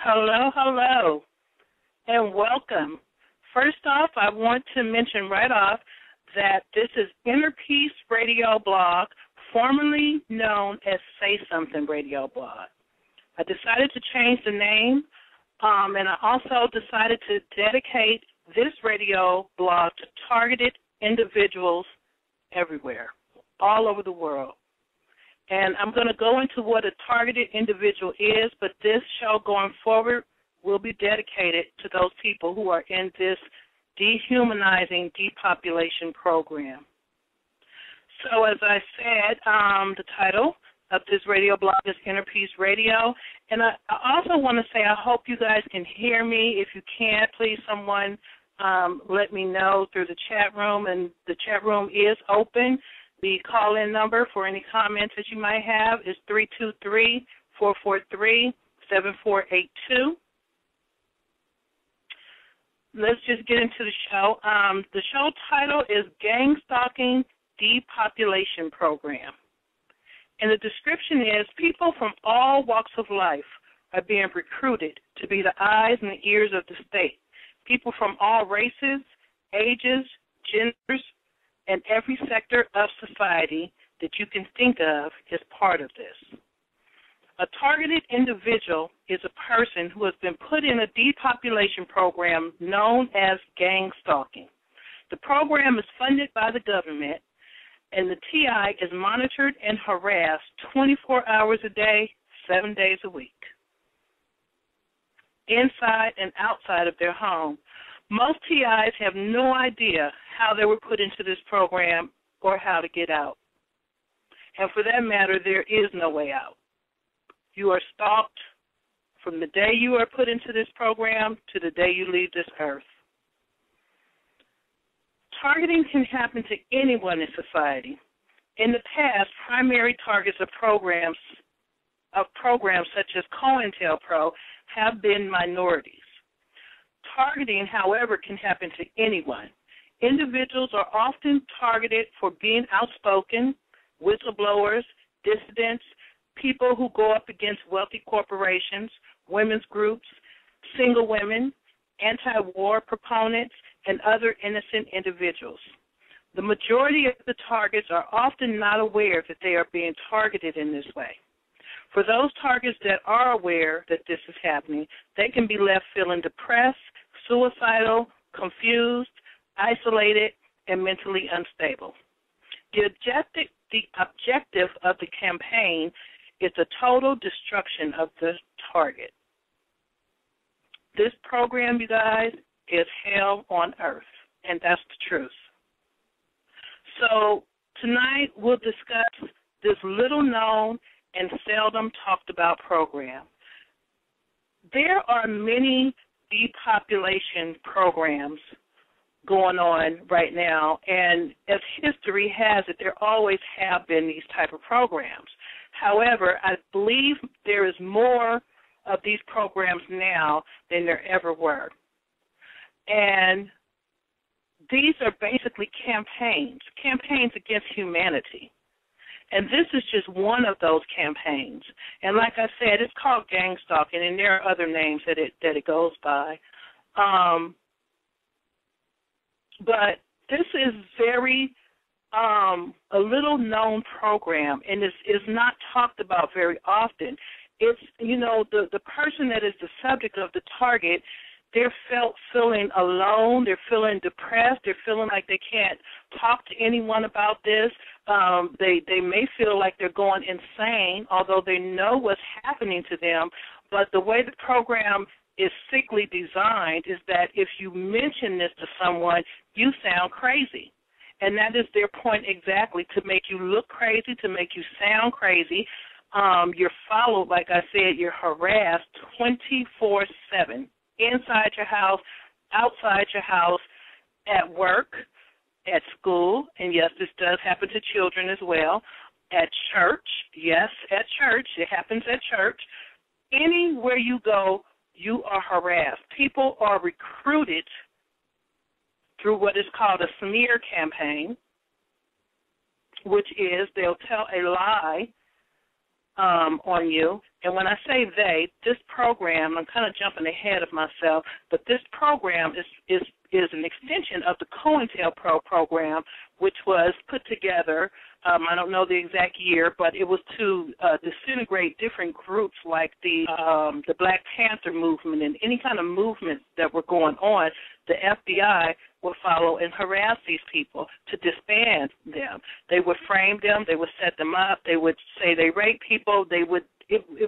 Hello, hello, and welcome. First off, I want to mention right off that this is Inner Peace Radio Blog, formerly known as Say Something Radio Blog. I decided to change the name, and I also decided to dedicate this radio blog to targeted individuals everywhere, all over the world. And I'm going to go into what a targeted individual is, but this show going forward will be dedicated to those people who are in this dehumanizing depopulation program. So as I said, the title of this radio blog is Inner Peace Radio. And I also want to say I hope you guys can hear me. If you can't, please someone let me know through the chat room. And the chat room is open. The call-in number for any comments that you might have is 323-443-7482. Let's just get into the show. The show title is Gang Stalking Depopulation Program. And the description is people from all walks of life are being recruited to be the eyes and the ears of the state. People from all races, ages, genders, and every sector of society that you can think of is part of this. A targeted individual is a person who has been put in a depopulation program known as gang stalking. The program is funded by the government, and the TI is monitored and harassed 24 hours a day, 7 days a week, inside and outside of their home. Most TIs have no idea how they were put into this program or how to get out. And for that matter, there is no way out. You are stalked from the day you are put into this program to the day you leave this earth. Targeting can happen to anyone in society. In the past, primary targets of programs such as COINTELPRO have been minorities. Targeting, however, can happen to anyone. Individuals are often targeted for being outspoken, whistleblowers, dissidents, people who go up against wealthy corporations, women's groups, single women, anti-war proponents, and other innocent individuals. The majority of the targets are often not aware that they are being targeted in this way. For those targets that are aware that this is happening, they can be left feeling depressed, suicidal, confused, isolated, and mentally unstable. The objective of the campaign is the total destruction of the target. This program, you guys, is hell on earth, and that's the truth. So tonight we'll discuss this little-known and seldom talked about program. There are many depopulation programs going on right now, and as history has it, there always have been these type of programs. However, I believe there is more of these programs now than there ever were. And these are basically campaigns against humanity. And this is just one of those campaigns. And like I said, it's called gang stalking, and there are other names that it goes by. But this is very a little-known program, and is not talked about very often. It's, the person that is the subject of the target, they're feeling alone, they're feeling depressed, they're feeling like they can't talk to anyone about this. They may feel like they're going insane, although they know what's happening to them. But the way the program is sickly designed is that if you mention this to someone, you sound crazy. And that is their point exactly, to make you look crazy, to make you sound crazy. You're followed, like I said, you're harassed 24/7, inside your house, outside your house, at work, at school, and yes, this does happen to children as well, at church, yes, at church, it happens at church. Anywhere you go, you are harassed. People are recruited through what is called a smear campaign, which is they'll tell a lie on you. And when I say they, this program, I'm kind of jumping ahead of myself, but this program is an extension of the COINTELPRO program, which was put together, I don't know the exact year, but it was to disintegrate different groups like the Black Panther movement and any kind of movements that were going on. The FBI would follow and harass these people to disband them. They would frame them. They would set them up. They would say they raped people. It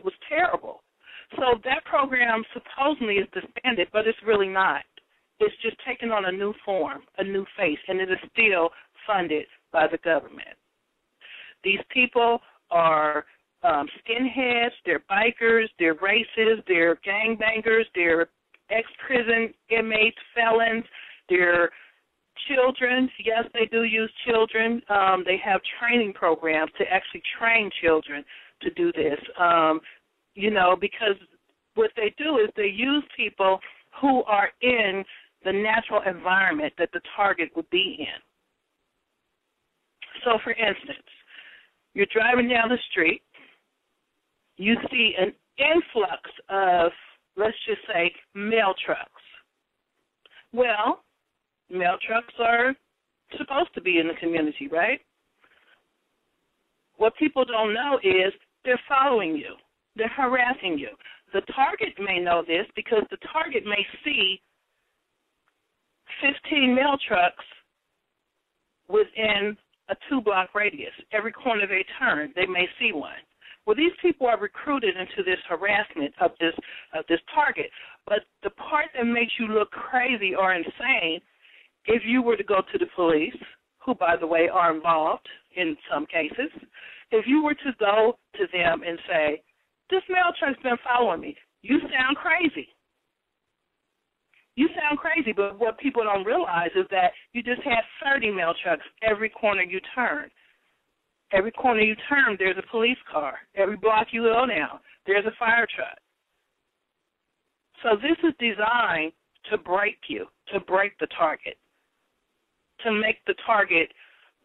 was terrible. So that program supposedly is disbanded, but it's really not. It's just taken on a new form, a new face, and it is still funded by the government. These people are skinheads, they're bikers, they're racists, they're gangbangers, they're ex-prison inmates, felons, they're children. Yes, they do use children. They have training programs to actually train children to do this, because what they do is they use people who are in the natural environment that the target would be in. So, for instance, you're driving down the street, you see an influx of, let's just say, mail trucks. Well, mail trucks are supposed to be in the community, right? What people don't know is they're following you. They're harassing you. The target may know this because the target may see 15 mail trucks within a 2-block radius. Every corner they turn, they may see one. Well, these people are recruited into this harassment of this target. But the part that makes you look crazy or insane, if you were to go to the police, who, by the way, are involved in some cases, if you were to go to them and say, this mail truck's been following me, you sound crazy. You sound crazy, but what people don't realize is that you just had 30 mail trucks every corner you turn. Every corner you turn, there's a police car. Every block you go down, there's a fire truck. So this is designed to break you, to break the target, to make the target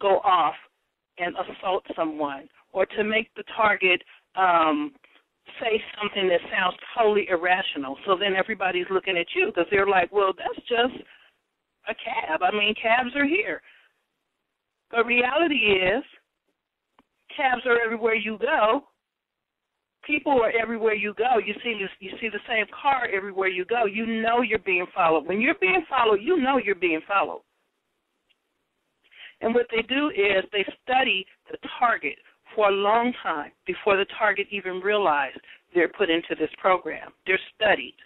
go off and assault someone, or to make the target say something that sounds totally irrational. So then everybody's looking at you because they're like, well, that's just a cab. I mean, cabs are here. But reality is cabs are everywhere you go. People are everywhere you go. You see the same car everywhere you go. You know you're being followed. When you're being followed, you know you're being followed. And what they do is they study the target for a long time before the target even realized they're put into this program. They're studied.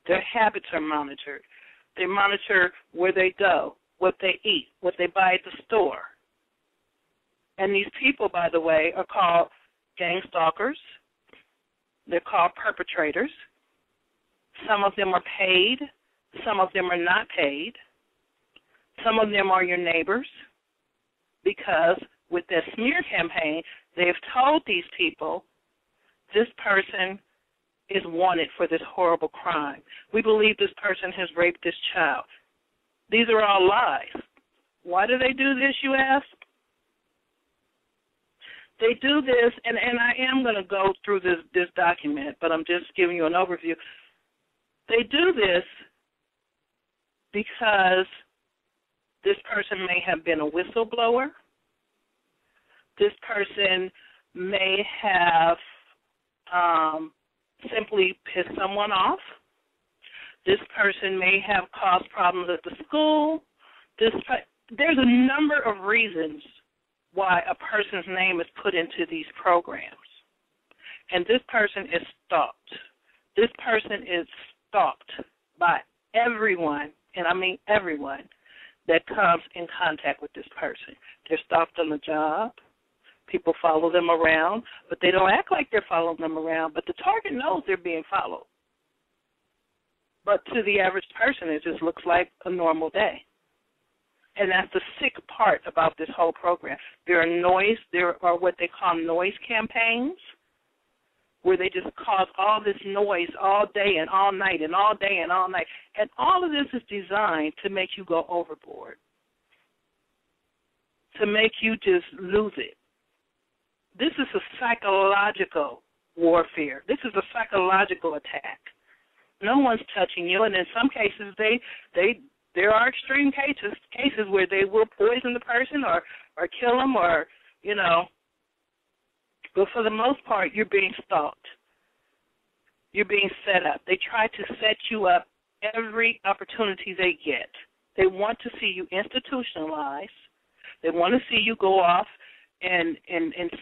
Their habits are monitored. They monitor where they go, what they eat, what they buy at the store. And these people, by the way, are called gang stalkers. They're called perpetrators. Some of them are paid. Some of them are not paid. Some of them are your neighbors because with their smear campaign, they've told these people this person is wanted for this horrible crime. We believe this person has raped this child. These are all lies. Why do they do this, you ask? They do this, and I am going to go through this document, but I'm just giving you an overview. They do this because this person may have been a whistleblower. This person may have simply pissed someone off. This person may have caused problems at the school. There's a number of reasons why a person's name is put into these programs. And this person is stalked. This person is stalked by everyone, and I mean everyone, that comes in contact with this person. They're stalked on the job. People follow them around, but they don't act like they're following them around, but the target knows they're being followed. But to the average person, it just looks like a normal day. And that's the sick part about this whole program. There are what they call noise campaigns, where they just cause all this noise all day and all night and all day and all night. And all of this is designed to make you go overboard, to make you just lose it. This is a psychological warfare. This is a psychological attack. No one's touching you, and in some cases, there are extreme cases where they will poison the person or kill them or, but for the most part, you're being stalked. You're being set up. They try to set you up every opportunity they get. They want to see you institutionalized. They want to see you go off and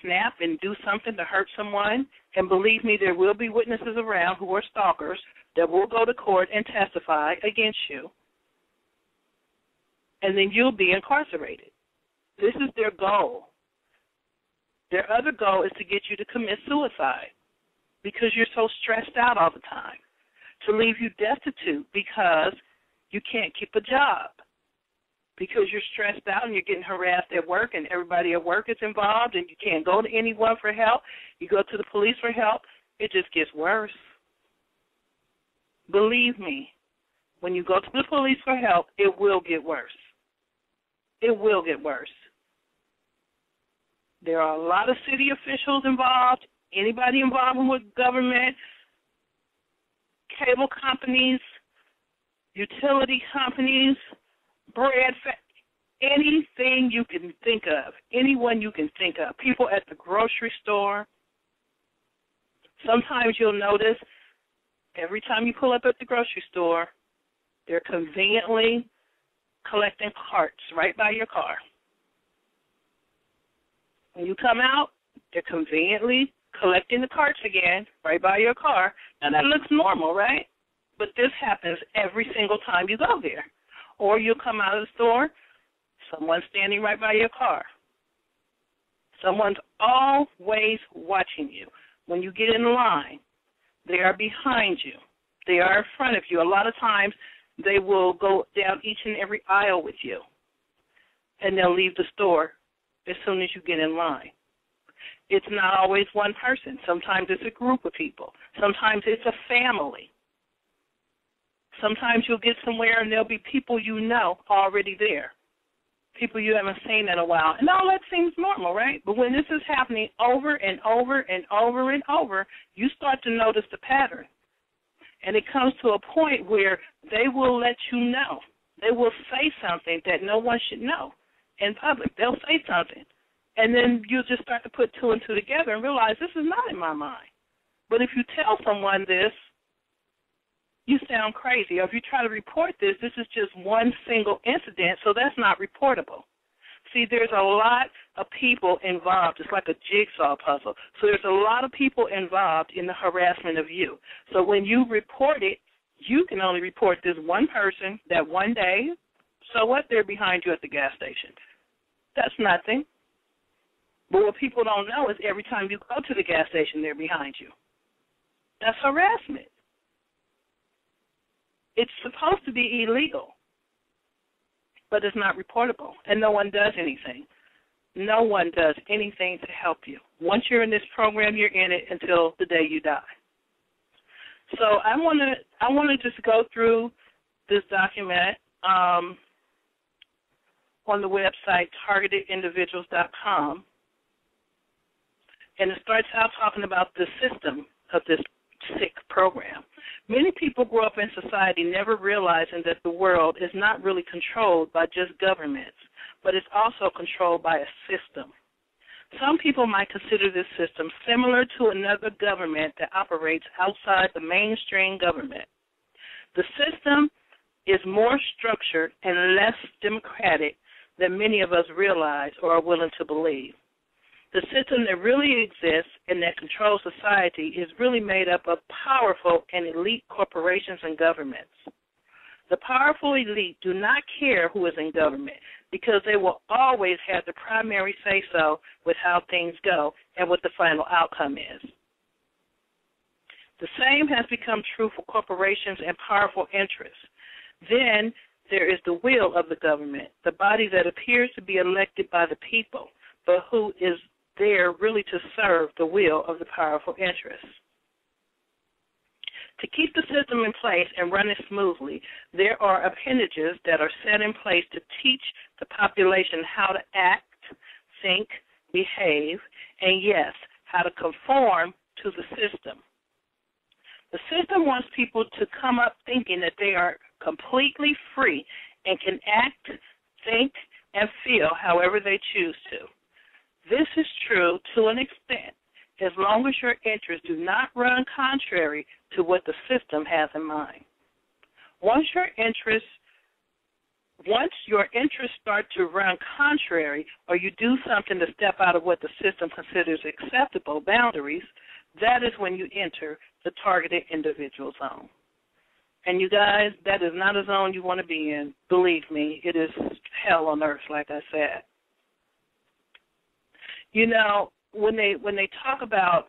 snap and do something to hurt someone. And believe me, there will be witnesses around who are stalkers that will go to court and testify against you. And then you'll be incarcerated. This is their goal. Their other goal is to get you to commit suicide because you're so stressed out all the time, to leave you destitute because you can't keep a job, because you're stressed out and you're getting harassed at work and everybody at work is involved and you can't go to anyone for help. You go to the police for help. It just gets worse. Believe me, when you go to the police for help, it will get worse. It will get worse. There are a lot of city officials involved, anybody involved with government, cable companies, utility companies, anything you can think of, anyone you can think of, people at the grocery store. Sometimes you'll notice every time you pull up at the grocery store, they're conveniently collecting carts right by your car. When you come out, they're conveniently collecting the carts again right by your car. Now, that looks normal, right? But this happens every single time you go there. Or you'll come out of the store, someone's standing right by your car. Someone's always watching you. When you get in line, they are behind you. They are in front of you. A lot of times they will go down each and every aisle with you, and they'll leave the store as soon as you get in line. It's not always one person. Sometimes it's a group of people. Sometimes it's a family. Sometimes you'll get somewhere and there'll be people you know already there, people you haven't seen in a while. And all that seems normal, right? But when this is happening over and over and over and over, you start to notice the pattern. And it comes to a point where they will let you know. They will say something that no one should know in public. They'll say something. And then you'll just start to put two and two together and realize this is not in my mind. But if you tell someone this, you sound crazy. Or if you try to report this, this is just one single incident, so that's not reportable. See, there's a lot of people involved. It's like a jigsaw puzzle. So there's a lot of people involved in the harassment of you. So when you report it, you can only report this one person that one day. So what? They're behind you at the gas station. That's nothing. But what people don't know is every time you go to the gas station, they're behind you. That's harassment. It's supposed to be illegal, but it's not reportable, and no one does anything. No one does anything to help you. Once you're in this program, you're in it until the day you die. So I want to just go through this document on the website targetedindividuals.com, and it starts out talking about the system of this sick program. Many people grow up in society never realizing that the world is not really controlled by just governments, but it's also controlled by a system. Some people might consider this system similar to another government that operates outside the mainstream government. The system is more structured and less democratic than many of us realize or are willing to believe. The system that really exists and that controls society is really made up of powerful and elite corporations and governments. The powerful elite do not care who is in government because they will always have the primary say-so with how things go and what the final outcome is. The same has become true for corporations and powerful interests. Then there is the will of the government, the body that appears to be elected by the people, but who is there really to serve the will of the powerful interests. To keep the system in place and run it smoothly, there are appendages that are set in place to teach the population how to act, think, behave, and yes, how to conform to the system. The system wants people to come up thinking that they are completely free and can act, think, and feel however they choose to. This is true to an extent, as long as your interests do not run contrary to what the system has in mind. Once your interests start to run contrary, or you do something to step out of what the system considers acceptable boundaries, that is when you enter the targeted individual zone. And you guys, that is not a zone you want to be in. Believe me, it is hell on earth, like I said. You know, when they talk about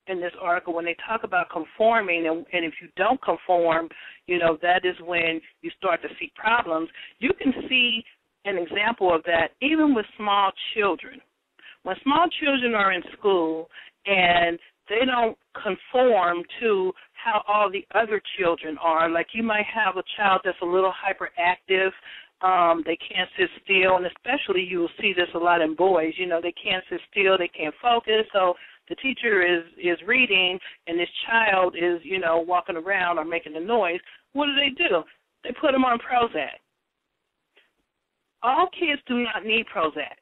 in this article, when they talk about conforming, and if you don't conform, you know, that is when you start to see problems. You can see an example of that even with small children. When small children are in school and they don't conform to how all the other children are, like you might have a child that's a little hyperactive, they can't sit still, and especially you will see this a lot in boys. You know, they can't sit still, they can't focus, so the teacher is reading, and this child is, you know, walking around or making a noise. What do? They put them on Prozac. All kids do not need Prozac.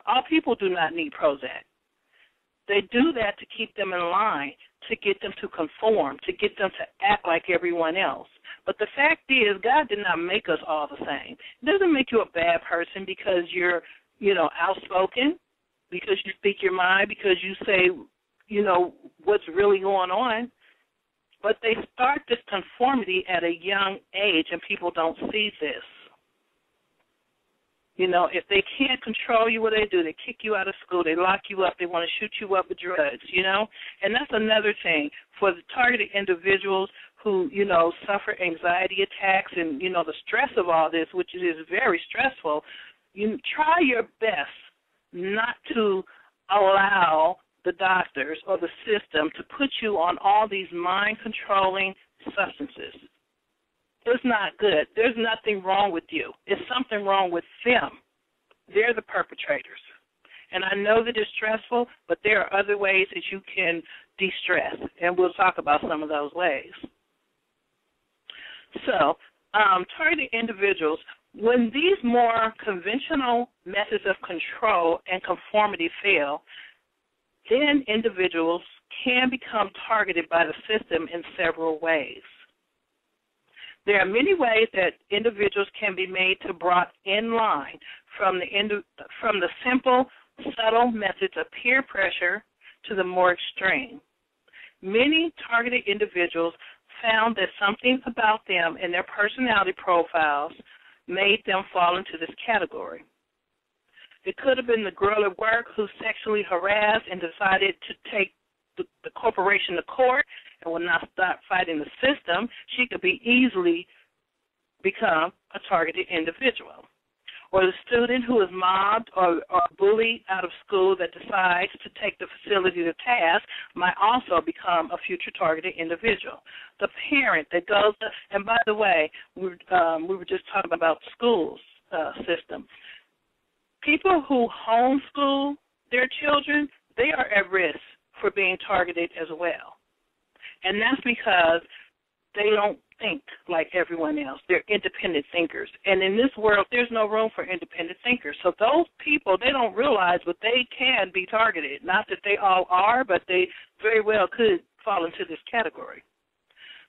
All people do not need Prozac. They do that to keep them in line, to get them to conform, to get them to act like everyone else. But the fact is, God did not make us all the same. It doesn't make you a bad person because you're, you know, outspoken, because you speak your mind, because you say, you know, what's really going on. But they start this conformity at a young age, and people don't see this. You know, if they can't control you, what do? They kick you out of school. They lock you up. They want to shoot you up with drugs, you know. And that's another thing for the targeted individuals who, you know, suffer anxiety attacks and, you know, the stress of all this, which is very stressful. You try your best not to allow the doctors or the system to put you on all these mind-controlling substances. It's not good. There's nothing wrong with you. It's something wrong with them. They're the perpetrators. And I know that it's stressful, but there are other ways that you can de-stress, and we'll talk about some of those ways. So, targeted individuals, when these more conventional methods of control and conformity fail, then individuals can become targeted by the system in several ways. There are many ways that individuals can be made to brought in line from the simple, subtle methods of peer pressure to the more extreme. Many targeted individuals found that something about them and their personality profiles made them fall into this category. It could have been the girl at work who sexually harassed and decided to take the corporation to court and will not stop fighting the system. She could be easily become a targeted individual. Or the student who is mobbed or bullied out of school that decides to take the facility to task might also become a future targeted individual. The parent that goes to, and by the way, we were just talking about the schools system. People who homeschool their children, they are at risk for being targeted as well. And that's because they don't think like everyone else. They're independent thinkers. And in this world, there's no room for independent thinkers. So those people, they don't realize, but they can be targeted. Not that they all are, but they very well could fall into this category.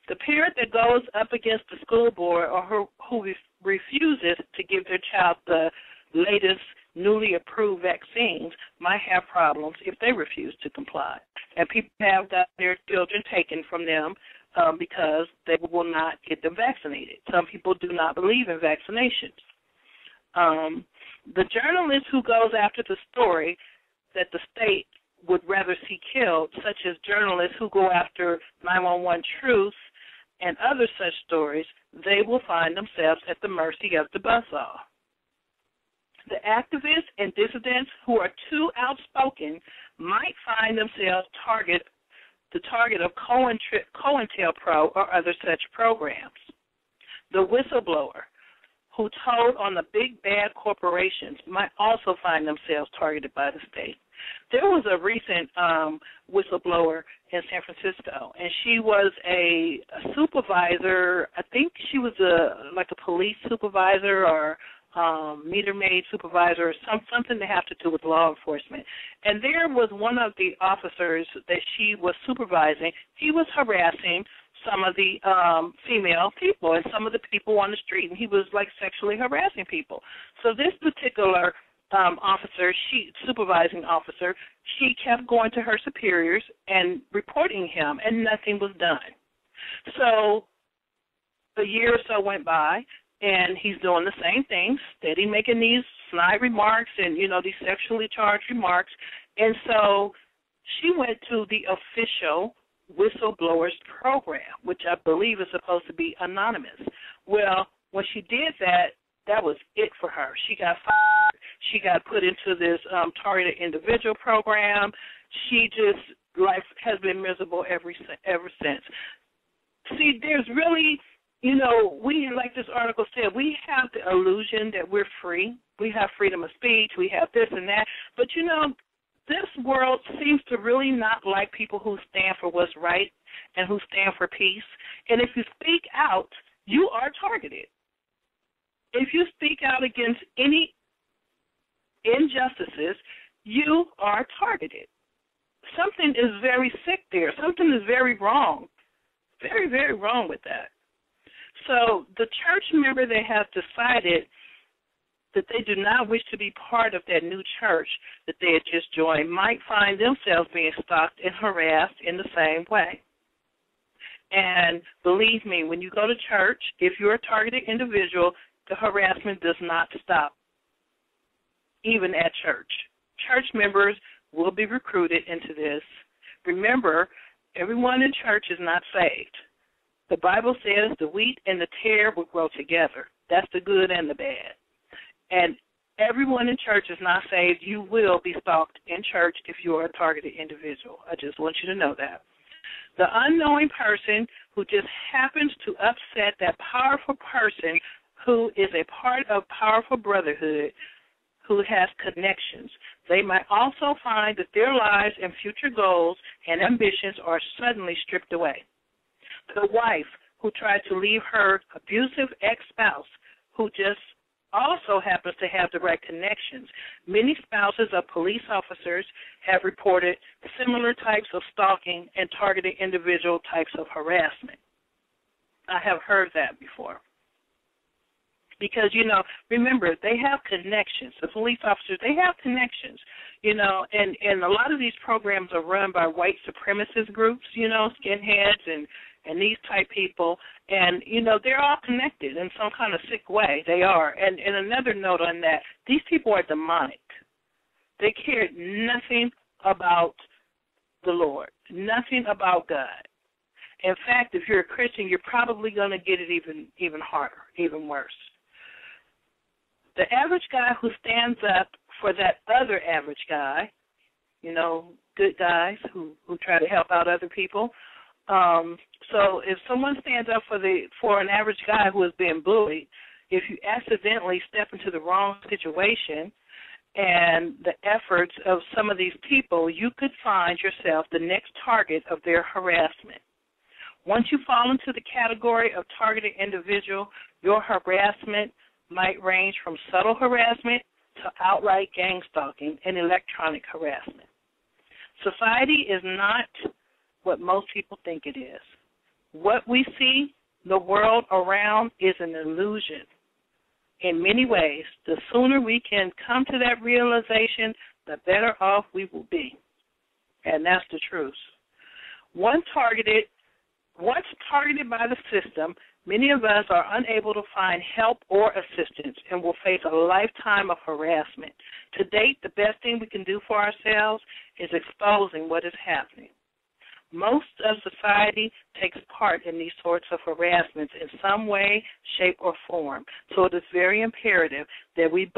The parent that goes up against the school board or who refuses to give their child the latest newly approved vaccines might have problems if they refuse to comply. And people have got their children taken from them because they will not get them vaccinated. Some people do not believe in vaccinations. The journalist who goes after the story that the state would rather see killed, such as journalists who go after 911 truth and other such stories, they will find themselves at the mercy of the buzzsaw. The activists and dissidents who are too outspoken might find themselves the target of COINTELPRO or other such programs. The whistleblower who told on the big bad corporations might also find themselves targeted by the state. There was a recent whistleblower in San Francisco, and she was a supervisor. I think she was like a police supervisor or meter maid supervisor or something to have to do with law enforcement. And there was one of the officers that she was supervising. He was harassing some of the female people and some of the people on the street, and he was like sexually harassing people. So this particular supervising officer, she kept going to her superiors and reporting him, and nothing was done. So a year or so went by, and he's doing the same thing, steady making these snide remarks and, these sexually charged remarks. And so she went to the official whistleblowers program, which I believe is supposed to be anonymous. Well, when she did that, that was it for her. She got fired. She got put into this targeted individual program. She just, life has been miserable ever since. See, there's really, we, like this article said, we have the illusion that we're free. We have freedom of speech. We have this and that. But, this world seems to really not like people who stand for what's right and who stand for peace. And if you speak out, you are targeted. If you speak out against any injustices, you are targeted. Something is very sick there. Something is very wrong. Very, very wrong with that. So the church member that has decided that they do not wish to be part of that new church that they had just joined might find themselves being stalked and harassed in the same way. And believe me, when you go to church, if you're a targeted individual, the harassment does not stop, even at church. Church members will be recruited into this. Remember, everyone in church is not saved. The Bible says the wheat and the tare will grow together. That's the good and the bad. And everyone in church is not saved. You will be stalked in church if you are a targeted individual. I just want you to know that. The unknowing person who just happens to upset that powerful person who is a part of powerful brotherhood, who has connections, they might also find that their lives and future goals and ambitions are suddenly stripped away. The wife who tried to leave her abusive ex-spouse, who just also happens to have the right connections. Many spouses of police officers have reported similar types of stalking and targeted individual types of harassment. I have heard that before. Because, remember, they have connections. The police officers, they have connections, and a lot of these programs are run by white supremacist groups, skinheads and these type people, and, they're all connected in some kind of sick way. They are. And another note on that, these people are demonic. They care nothing about the Lord, nothing about God. In fact, if you're a Christian, you're probably going to get it even harder, even worse. The average guy who stands up for that other average guy, good guys who try to help out other people. So if someone stands up for an average guy who is being bullied, if you accidentally step into the wrong situation and the efforts of some of these people, you could find yourself the next target of their harassment. Once you fall into the category of targeted individual, your harassment might range from subtle harassment to outright gang stalking and electronic harassment. Society is not what most people think it is. What we see, the world around, is an illusion. In many ways, the sooner we can come to that realization, the better off we will be. And that's the truth. Once targeted by the system, many of us are unable to find help or assistance and will face a lifetime of harassment. To date, the best thing we can do for ourselves is exposing what is happening. Most of society takes part in these sorts of harassments in some way, shape, or form. So it is very imperative that we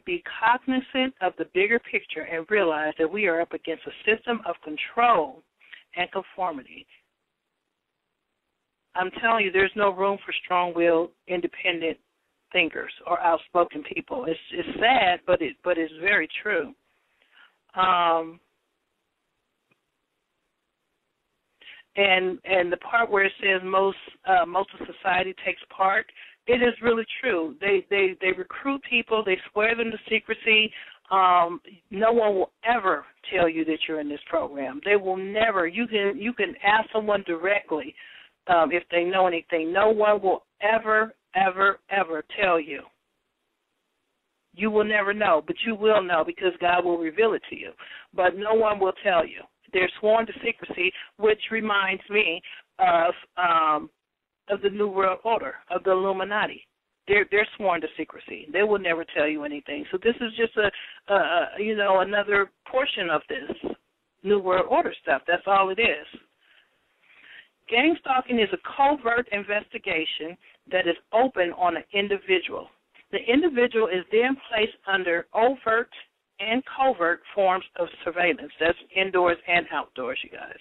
be cognizant of the bigger picture and realize that we are up against a system of control and conformity. I'm telling you, there's no room for strong-willed, independent thinkers or outspoken people. It's sad, but it's very true. Um, and the part where it says most of society takes part, it is really true. They recruit people, they swear them to secrecy. No one will ever tell you that you're in this program. They will never. You can ask someone directly if they know anything. No one will ever tell you. You will never know, but you will know because God will reveal it to you. But no one will tell you. They're sworn to secrecy, which reminds me of the New World Order, of the Illuminati. They're sworn to secrecy. They will never tell you anything. So this is just another portion of this New World Order stuff. That's all it is. Gang stalking is a covert investigation that is open on an individual. The individual is then placed under overt and covert forms of surveillance. That's indoors and outdoors, you guys.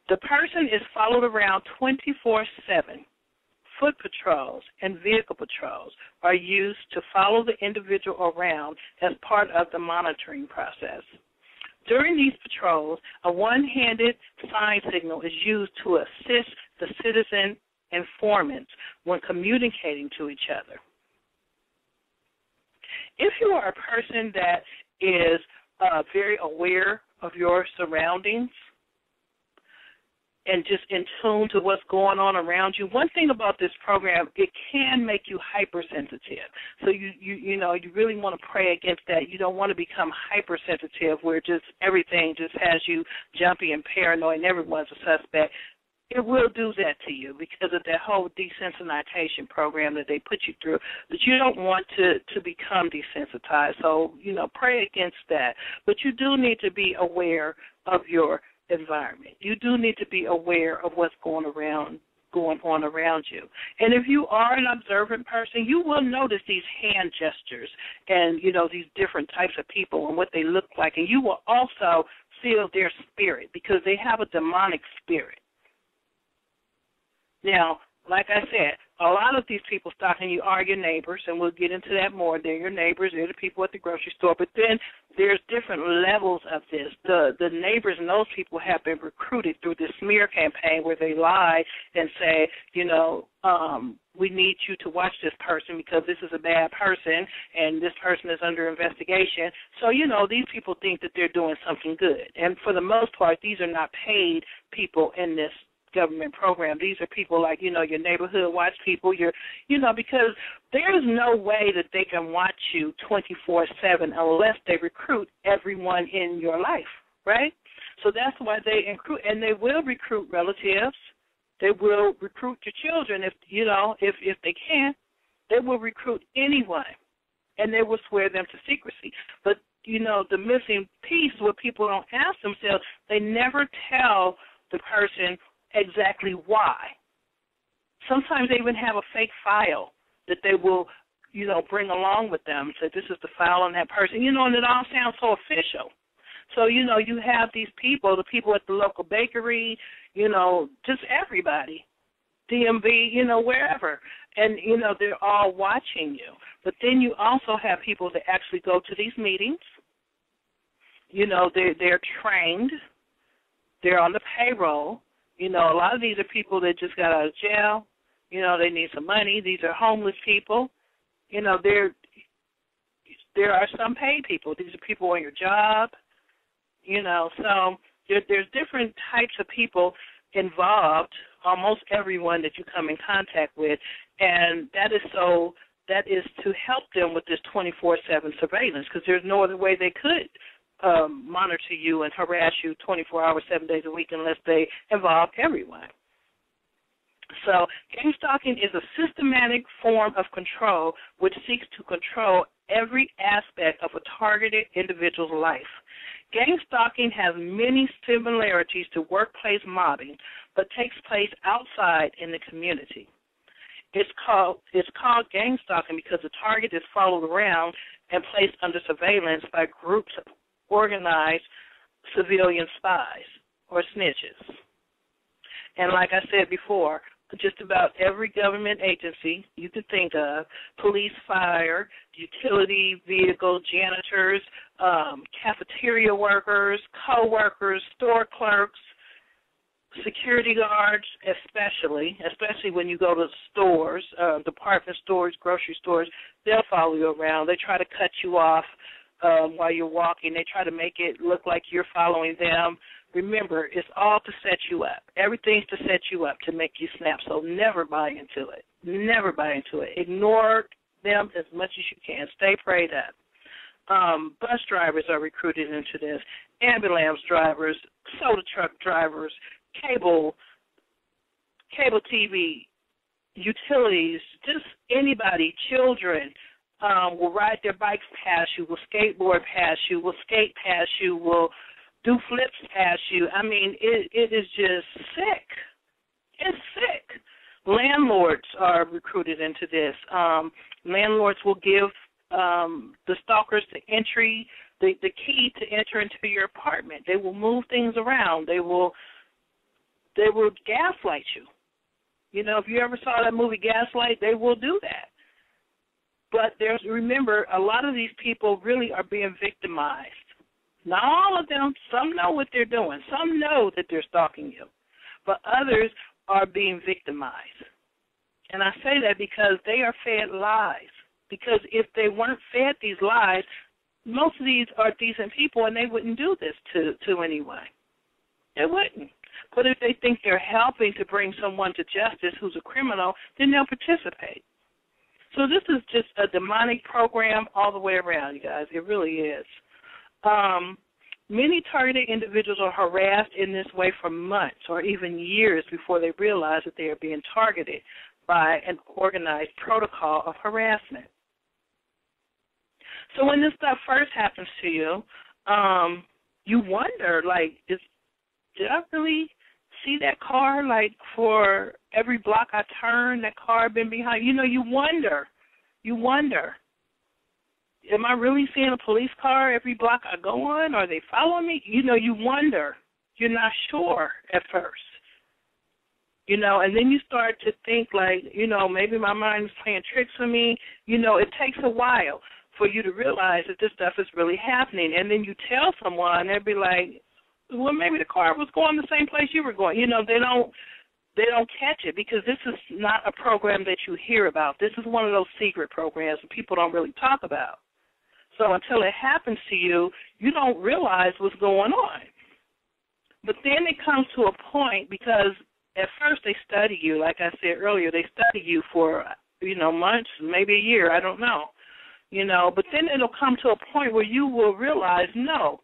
The person is followed around 24/7. Foot patrols and vehicle patrols are used to follow the individual around as part of the monitoring process. During these patrols, a one-handed sign signal is used to assist the citizen informants when communicating to each other. If you are a person that is very aware of your surroundings and just in tune to what's going on around you, one thing about this program, it can make you hypersensitive. So you really want to pray against that. You don't want to become hypersensitive where just everything just has you jumpy and paranoid and everyone's a suspect. It will do that to you because of that whole desensitization program that they put you through. But you don't want to become desensitized. So, pray against that. But you do need to be aware of your environment. You do need to be aware of what's going on around you. And if you are an observant person, you will notice these hand gestures and, these different types of people and what they look like. And you will also feel their spirit because they have a demonic spirit. Now, like I said, a lot of these people stalking you are your neighbors, and we'll get into that more. They're your neighbors. They're the people at the grocery store. But then there's different levels of this. The neighbors and those people have been recruited through this smear campaign where they lie and say, we need you to watch this person because this is a bad person and this person is under investigation. So, these people think that they're doing something good. And for the most part, these are not paid people in this government program. These are people like, your neighborhood watch people, because there's no way that they can watch you 24/7 unless they recruit everyone in your life, right? So that's why they recruit, and they will recruit relatives. They will recruit your children if they can. They will recruit anyone, and they will swear them to secrecy. But, the missing piece, what people don't ask themselves, they never tell the person exactly why. Sometimes they even have a fake file that they will, bring along with them. So this is the file on that person, and it all sounds so official. So, you have these people, the people at the local bakery, just everybody, DMV, wherever. And, they're all watching you. But then you also have people that actually go to these meetings. They're trained. They're on the payroll. A lot of these are people that just got out of jail. They need some money. These are homeless people. There are some paid people. These are people on your job. So there's different types of people involved, almost everyone that you come in contact with, and that is to help them with this 24/7 surveillance because there's no other way they could monitor you and harass you 24 hours, 7 days a week unless they involve everyone. So gang stalking is a systematic form of control which seeks to control every aspect of a targeted individual's life. Gang stalking has many similarities to workplace mobbing, but takes place outside in the community. It's called gang stalking because the target is followed around and placed under surveillance by groups of organized civilian spies or snitches. And like I said before, just about every government agency you could think of, police, fire, utility vehicles, janitors, cafeteria workers, co-workers, store clerks, security guards, especially when you go to stores, department stores, grocery stores, they'll follow you around. They try to cut you off while you're walking. They try to make it look like you're following them. Remember, it's all to set you up. Everything's to set you up, to make you snap, so never buy into it. Never buy into it. Ignore them as much as you can. Stay prayed up. Bus drivers are recruited into this, ambulance drivers, soda truck drivers, cable TV, utilities, just anybody, children will ride their bikes past you, will skateboard past you, will skate past you, will do flips past you. I mean, it is just sick. It's sick. Landlords are recruited into this. Landlords will give the stalkers the key to enter into your apartment. They will move things around. They will gaslight you. You know, if you ever saw that movie Gaslight, they will do that. But remember, a lot of these people really are being victimized. Not all of them. Some know what they're doing. Some know that they're stalking you. But others are being victimized. And I say that because they are fed lies. Because if they weren't fed these lies, most of these are decent people and they wouldn't do this to anyone. They wouldn't. But if they think they're helping to bring someone to justice who's a criminal, then they'll participate. So this is just a demonic program all the way around, you guys. It really is. Many targeted individuals are harassed in this way for months or even years before they realize that they are being targeted by an organized protocol of harassment. So when this stuff first happens to you, you wonder, like, did I really see that car? Like, for every block I turn, that car been behind? You know, you wonder. Am I really seeing a police car every block I go on? Are they following me? You know, you wonder. You're not sure at first. You know, and then you start to think like, you know, maybe my mind is playing tricks on me. You know, it takes a while for you to realize that this stuff is really happening. And then you tell someone, they'll be like, well, maybe the car was going the same place you were going. You know, they don't catch it because this is not a program that you hear about. This is one of those secret programs that people don't really talk about. So until it happens to you, you don't realize what's going on. But then it comes to a point because at first they study you. Like I said earlier, they study you for, you know, months, maybe a year, I don't know. You know, but then it'll come to a point where you will realize, no,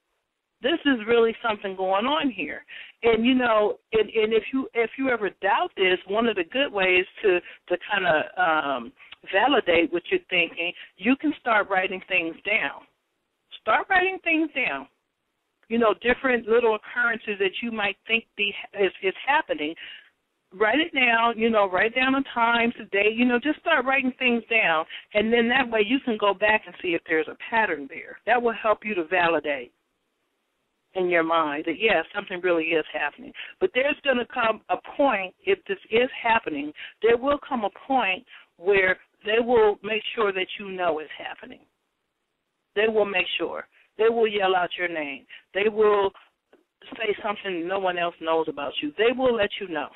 this is really something going on here. And, you know, and if you ever doubt this, one of the good ways to kind of validate what you're thinking, you can start writing things down. Start writing things down. You know, different little occurrences that you might think is happening. Write it down, you know, write down the times, the day, you know, just start writing things down, and then that way you can go back and see if there's a pattern there. That will help you to validate in your mind that, yes, something really is happening. But there's going to come a point, if this is happening, there will come a point where they will make sure that you know it's happening. They will make sure. They will yell out your name. They will say something no one else knows about you. They will let you know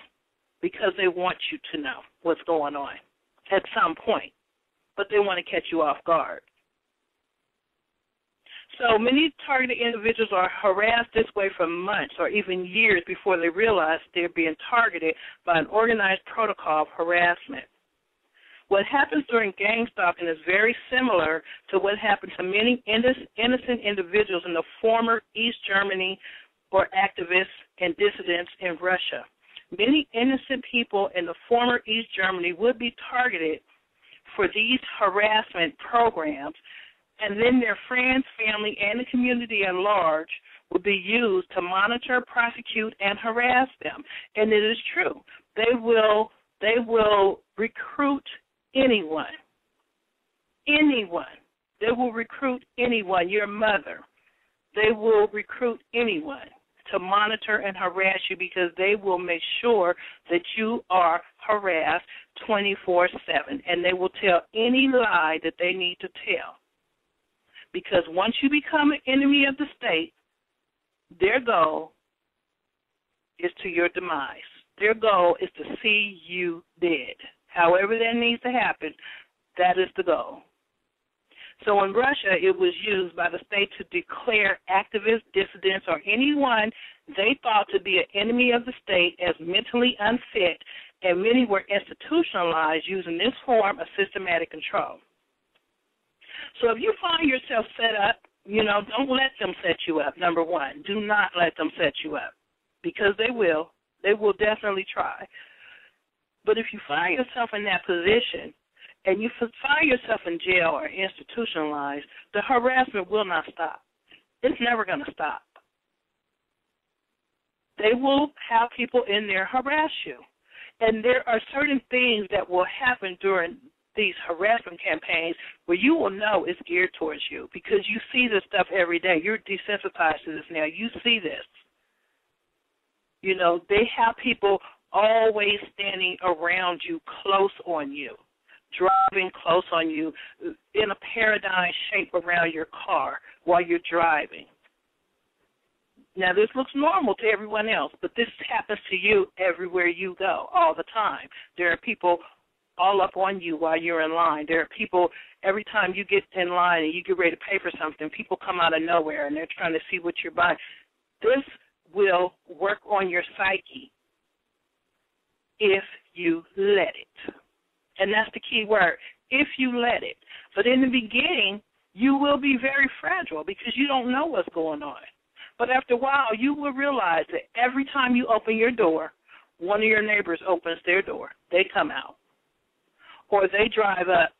because they want you to know what's going on at some point, but they want to catch you off guard. So many targeted individuals are harassed this way for months or even years before they realize they're being targeted by an organized protocol of harassment. What happens during gang stalking is very similar to what happened to many innocent individuals in the former East Germany or activists and dissidents in Russia. Many innocent people in the former East Germany would be targeted for these harassment programs, and then their friends, family, and the community at large would be used to monitor, prosecute, and harass them. And it is true. They will recruit anyone. They will recruit anyone, your mother. They will recruit anyone to monitor and harass you because they will make sure that you are harassed 24/7, and they will tell any lie that they need to tell. Because once you become an enemy of the state, their goal is to your demise. Their goal is to see you dead. However that needs to happen, that is the goal. So in Russia, it was used by the state to declare activists, dissidents, or anyone they thought to be an enemy of the state as mentally unfit, and many were institutionalized using this form of systematic control. So if you find yourself set up, don't let them set you up, number one. Do not let them set you up, because they will. They will definitely try. But if you find yourself in that position, and you find yourself in jail or institutionalized, the harassment will not stop. It's never going to stop. They will have people in there harass you. And there are certain things that will happen during these harassment campaigns where you will know it's geared towards you because you see this stuff every day. You're desensitized to this now. You see this. They have people always standing around you, close on you, driving close on you, in a paradigm shape around your car while you're driving. Now, this looks normal to everyone else, but this happens to you everywhere you go, all the time. There are people all up on you while you're in line. There are people, every time you get in line and you get ready to pay for something, people come out of nowhere and they're trying to see what you're buying. This will work on your psyche if you let it. And that's the key word, if you let it. But in the beginning, you will be very fragile because you don't know what's going on. But after a while, you will realize that every time you open your door, one of your neighbors opens their door. They come out. Or they drive up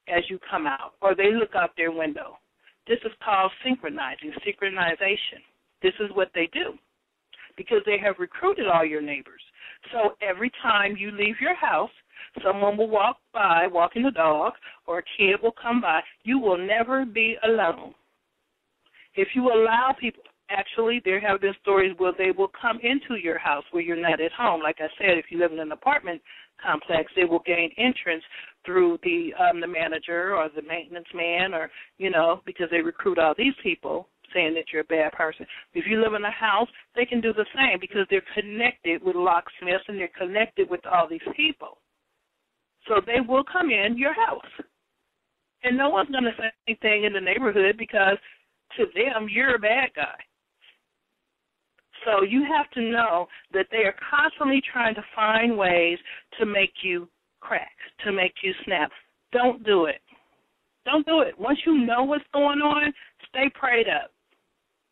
as you come out. Or they look out their window. This is called synchronization. This is what they do because they have recruited all your neighbors. So every time you leave your house, someone will walk by, walking the dog, or a kid will come by. You will never be alone. If you allow people, actually, there have been stories where they will come into your house where you're not at home. Like I said, if you live in an apartment complex, they will gain entrance through the manager or the maintenance man or, because they recruit all these people saying that you're a bad person. If you live in a house, they can do the same because they're connected with locksmiths and they're connected with all these people. So they will come in your house. And no one's going to say anything in the neighborhood because to them, you're a bad guy. So you have to know that they are constantly trying to find ways to make you crack, to make you snap. Don't do it. Don't do it. Once you know what's going on, stay prayed up.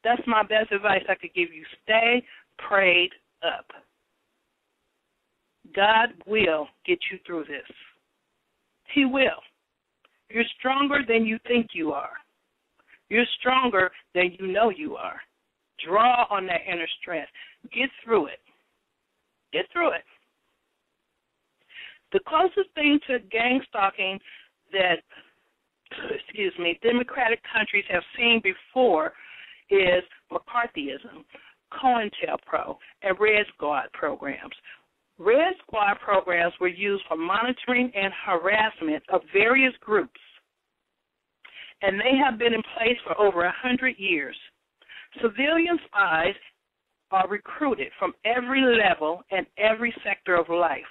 That's my best advice I could give you. Stay prayed up. God will get you through this. He will. You're stronger than you think you are. You're stronger than you know you are. Draw on that inner strength. Get through it. Get through it. The closest thing to gang stalking that, democratic countries have seen before is McCarthyism, COINTELPRO, and Red Squad programs. Red Squad programs were used for monitoring and harassment of various groups, and they have been in place for over 100 years. Civilian spies are recruited from every level and every sector of life,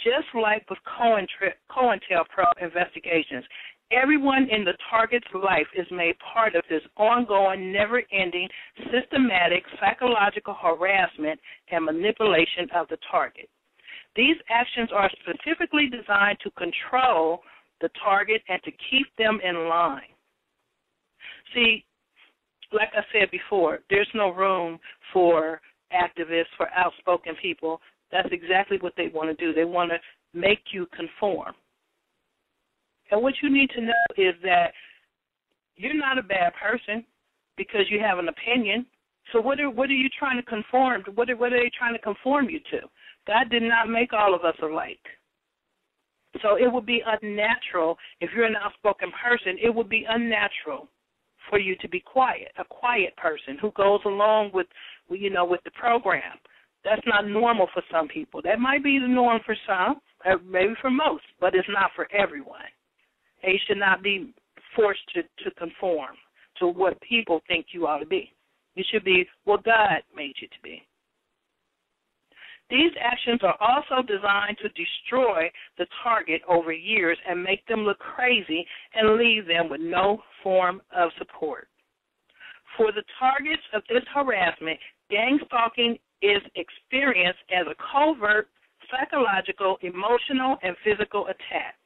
just like with COINTELPRO investigations. Everyone in the target's life is made part of this ongoing, never-ending, systematic psychological harassment and manipulation of the target. These actions are specifically designed to control the target and to keep them in line. See, like I said before, there's no room for activists, for outspoken people. That's exactly what they want to do. They want to make you conform. And what you need to know is that you're not a bad person because you have an opinion. So what are you trying to conform to? What are they trying to conform you to? God did not make all of us alike. So it would be unnatural, if you're an outspoken person, it would be unnatural for you to be quiet, a quiet person who goes along with the program. That's not normal for some people. That might be the norm for some. maybe for most, but it's not for everyone. And you should not be forced to conform to what people think you ought to be. You should be what God made you to be. These actions are also designed to destroy the target over years and make them look crazy and leave them with no form of support. For the targets of this harassment, gang stalking is experienced as a covert psychological, emotional, and physical attack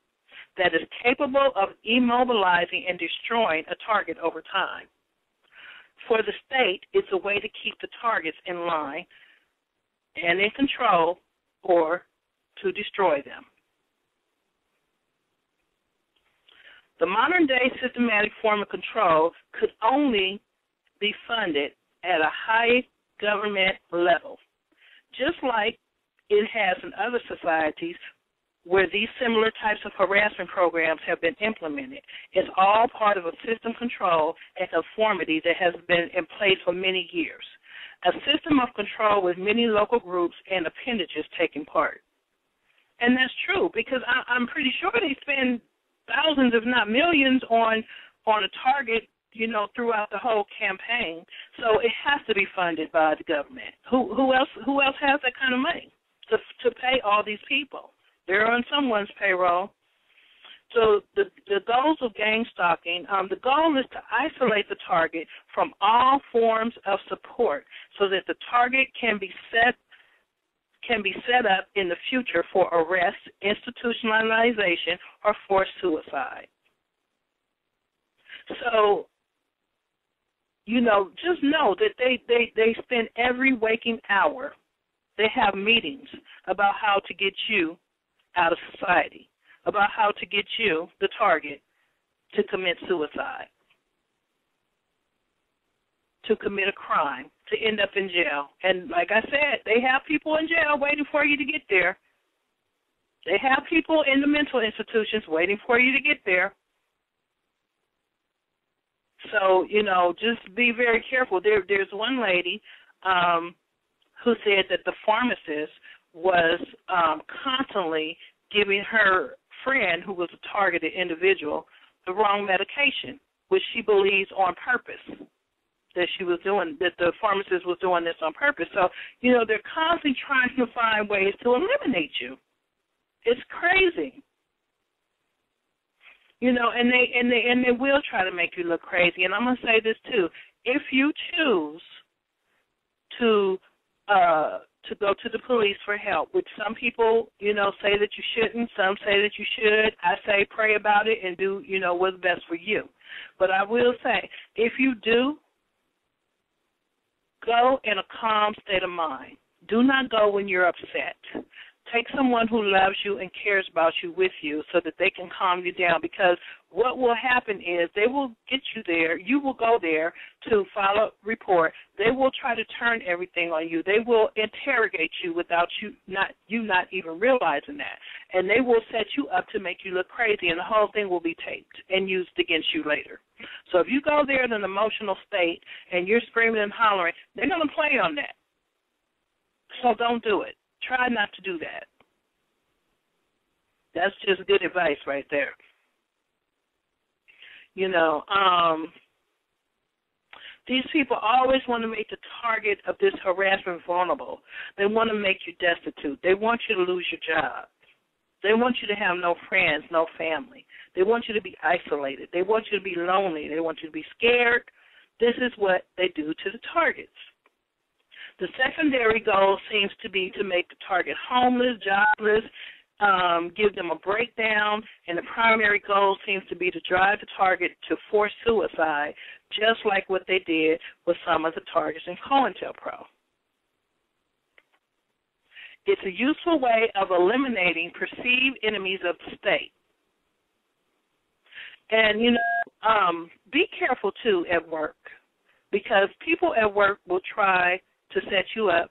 that is capable of immobilizing and destroying a target over time. For the state, it's a way to keep the targets in line and in control or to destroy them. The modern-day systematic form of control could only be funded at a high government level, just like it has in other societies where these similar types of harassment programs have been implemented. It's all part of a system control and conformity that has been in place for many years, a system of control with many local groups and appendages taking part. And that's true, because I'm pretty sure they spend thousands, if not millions, on a target, throughout the whole campaign. So it has to be funded by the government. Who else has that kind of money to pay all these people? They're on someone's payroll. So the goals of gang stalking, the goal is to isolate the target from all forms of support so that the target can be set up in the future for arrest, institutionalization, or forced suicide. So, just know that they spend every waking hour, they have meetings about how to get you out of society, about how to get you, the target, to commit suicide, to commit a crime, to end up in jail. And like I said, they have people in jail waiting for you to get there. They have people in the mental institutions waiting for you to get there. So, just be very careful. There's one lady who said that the pharmacist was constantly giving her friend, who was a targeted individual, the wrong medication, which she believes on purpose, that the pharmacist was doing this on purpose. So, they're constantly trying to find ways to eliminate you. It's crazy. And they will try to make you look crazy. And I'm going to say this too: if you choose to go to the police for help, which some people, say that you shouldn't, some say that you should. I say pray about it and do, what's best for you. But I will say, if you do, go in a calm state of mind. Do not go when you're upset. Take someone who loves you and cares about you with you so that they can calm you down, because what will happen is they will get you there. You will go there to file a report. They will try to turn everything on you. They will interrogate you without you not even realizing that. And they will set you up to make you look crazy, and the whole thing will be taped and used against you later. So if you go there in an emotional state and you're screaming and hollering, they're going to play on that. So don't do it. Try not to do that. That's just good advice right there. These people always want to make the target of this harassment vulnerable. They want to make you destitute. They want you to lose your job. They want you to have no friends, no family. They want you to be isolated. They want you to be lonely. They want you to be scared. This is what they do to the targets. The secondary goal seems to be to make the target homeless, jobless, give them a breakdown, and the primary goal seems to be to drive the target to forced suicide, just like what they did with some of the targets in COINTELPRO. It's a useful way of eliminating perceived enemies of the state. And, be careful, too, at work, because people at work will try to set you up,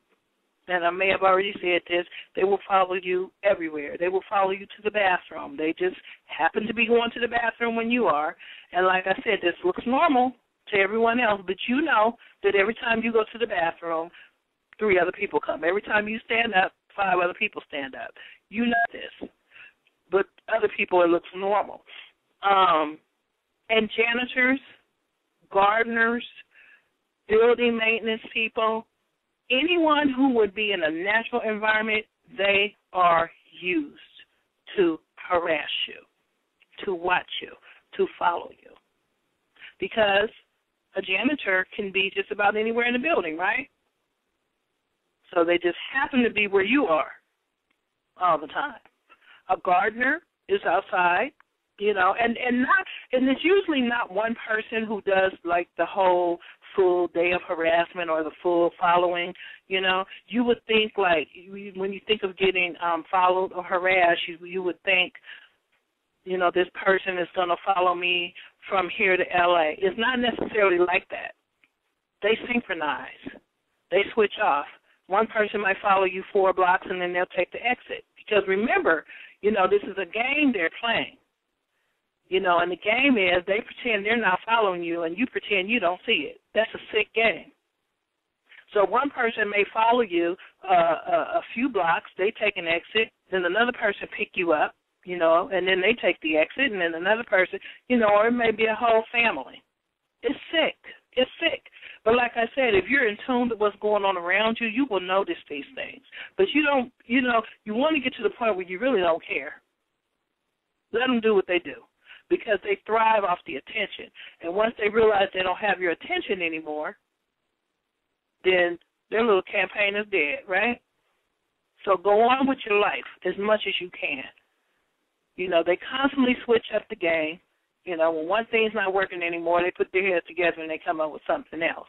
and I may have already said this, they will follow you everywhere. They will follow you to the bathroom. They just happen to be going to the bathroom when you are, and like I said, this looks normal to everyone else, but you know that every time you go to the bathroom, 3 other people come. Every time you stand up, 5 other people stand up. You know this. other people it looks normal. And janitors, gardeners, building maintenance people, anyone who would be in a natural environment, they are used to harass you, to watch you, to follow you. Because a janitor can be just about anywhere in the building, right? So they just happen to be where you are all the time. A gardener is outside, you know, and it's usually not one person who does like the whole full day of harassment or the full following, you know. You would think like when you think of getting followed or harassed, you would think, you know, this person is going to follow me from here to L.A. It's not necessarily like that. They synchronize. They switch off. One person might follow you 4 blocks and then they'll take the exit. Because remember, you know, this is a game they're playing. You know, and the game is they pretend they're not following you and you pretend you don't see it. That's a sick game. So one person may follow you a few blocks, they take an exit, then another person pick you up, you know, and then they take the exit, and then another person, you know, or it may be a whole family. It's sick. It's sick. But like I said, if you're in tune to what's going on around you, you will notice these things. But you don't, you know, you want to get to the point where you really don't care. Let them do what they do because they thrive off the attention. And once they realize they don't have your attention anymore, then their little campaign is dead, right? So go on with your life as much as you can. You know, they constantly switch up the game. You know, when one thing's not working anymore, they put their heads together and they come up with something else.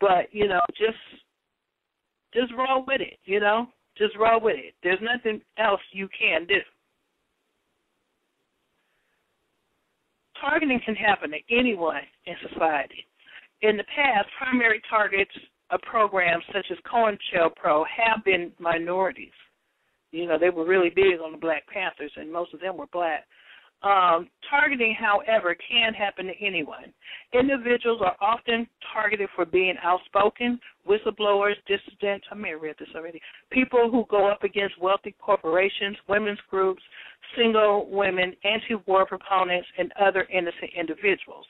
But, you know, just roll with it, you know. Just roll with it. There's nothing else you can do. Targeting can happen to anyone in society. In the past, primary targets of programs such as COINTELPRO have been minorities. You know, they were really big on the Black Panthers, and most of them were black. Targeting, however, can happen to anyone. Individuals are often targeted for being outspoken, whistleblowers, dissidents, I may have read this already, people who go up against wealthy corporations, women's groups, single women, anti-war proponents, and other innocent individuals.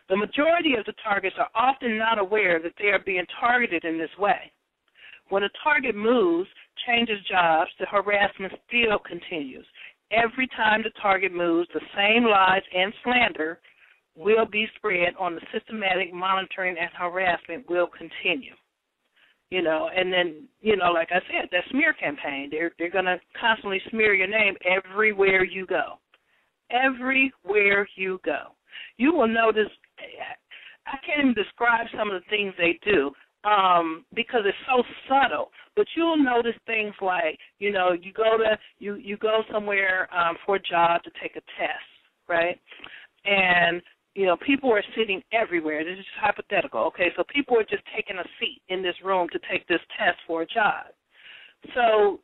The majority of the targets are often not aware that they are being targeted in this way. When a target moves, changes jobs, the harassment still continues. Every time the target moves, the same lies and slander will be spread on the systematic monitoring and harassment will continue. You know, and then, you know, like I said, that smear campaign, they're going to constantly smear your name everywhere you go. Everywhere you go. You will notice, I can't even describe some of the things they do because it's so subtle. But you'll notice things like, you know, you go somewhere for a job to take a test, right? And, you know, people are sitting everywhere. This is hypothetical, okay? So people are just taking a seat in this room to take this test for a job. So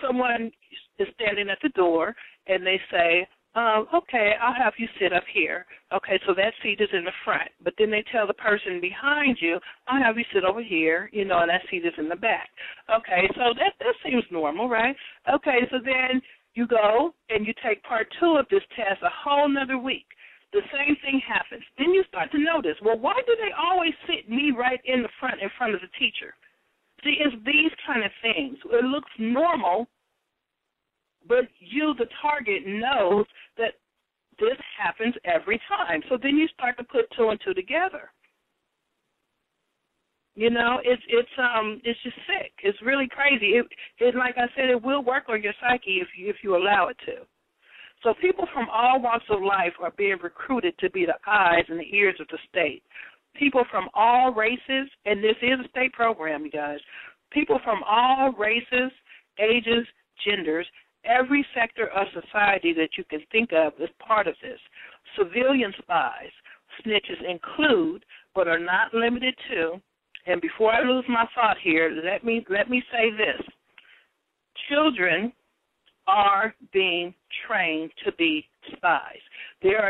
someone is standing at the door, and they say, okay, I'll have you sit up here. Okay, so that seat is in the front. But then they tell the person behind you, I'll have you sit over here, you know, and that seat is in the back. Okay, so that seems normal, right? Okay, so then you go and you take part 2 of this test a whole nother week. The same thing happens. Then you start to notice, well, why do they always sit me right in the front in front of the teacher? See, it's these kind of things. It looks normal, but you, the target, knows that this happens every time. So then you start to put 2 and 2 together. You know, it's just sick. It's really crazy. It like I said, it will work on your psyche if you allow it to. So people from all walks of life are being recruited to be the eyes and the ears of the state. People from all races, and this is a state program, you guys. People from all races, ages, genders, every sector of society that you can think of is part of this. Civilian spies, snitches include, but are not limited to, and before I lose my thought here, let me say this. Children are being trained to be spies. There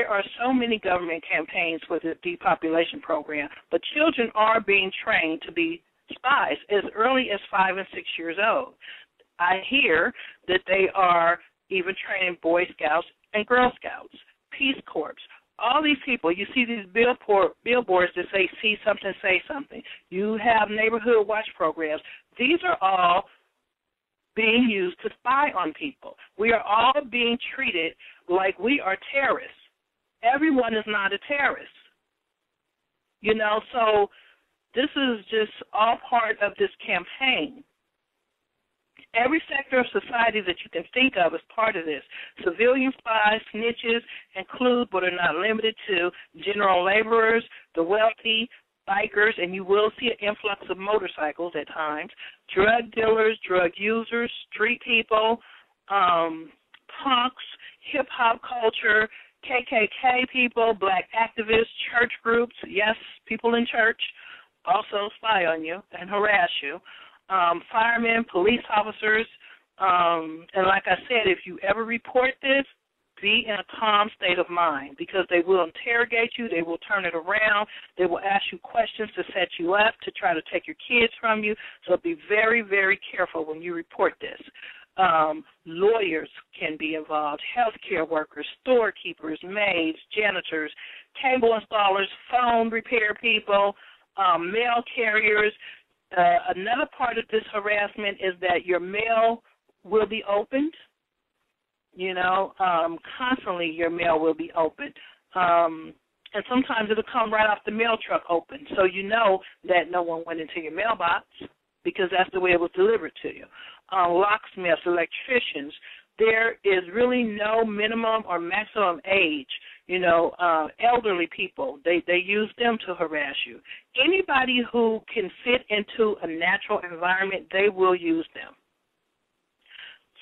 are so many government campaigns for the depopulation program, but children are being trained to be spies as early as 5 and 6 years old. I hear that they are even training Boy Scouts and Girl Scouts, Peace Corps. All these people, you see these billboards that say, see something, say something. You have neighborhood watch programs. These are all being used to spy on people. We are all being treated like we are terrorists. Everyone is not a terrorist. You know, so this is just all part of this campaign. Every sector of society that you can think of is part of this. Civilian spies, snitches include, but are not limited to, general laborers, the wealthy, bikers, and you will see an influx of motorcycles at times, drug dealers, drug users, street people, punks, hip-hop culture, KKK people, black activists, church groups, yes, people in church also spy on you and harass you. Firemen, police officers, and like I said, if you ever report this, be in a calm state of mind because they will interrogate you, they will turn it around, they will ask you questions to set you up, to try to take your kids from you, so be very, very careful when you report this. Lawyers can be involved, healthcare workers, storekeepers, maids, janitors, cable installers, phone repair people, mail carriers. Another part of this harassment is that your mail will be opened. You know, constantly your mail will be opened. And sometimes it'll come right off the mail truck open, so you know that no one went into your mailbox because that's the way it was delivered to you. Locksmiths, electricians, there is really no minimum or maximum age. You know, elderly people, they use them to harass you. Anybody who can fit into a natural environment, they will use them.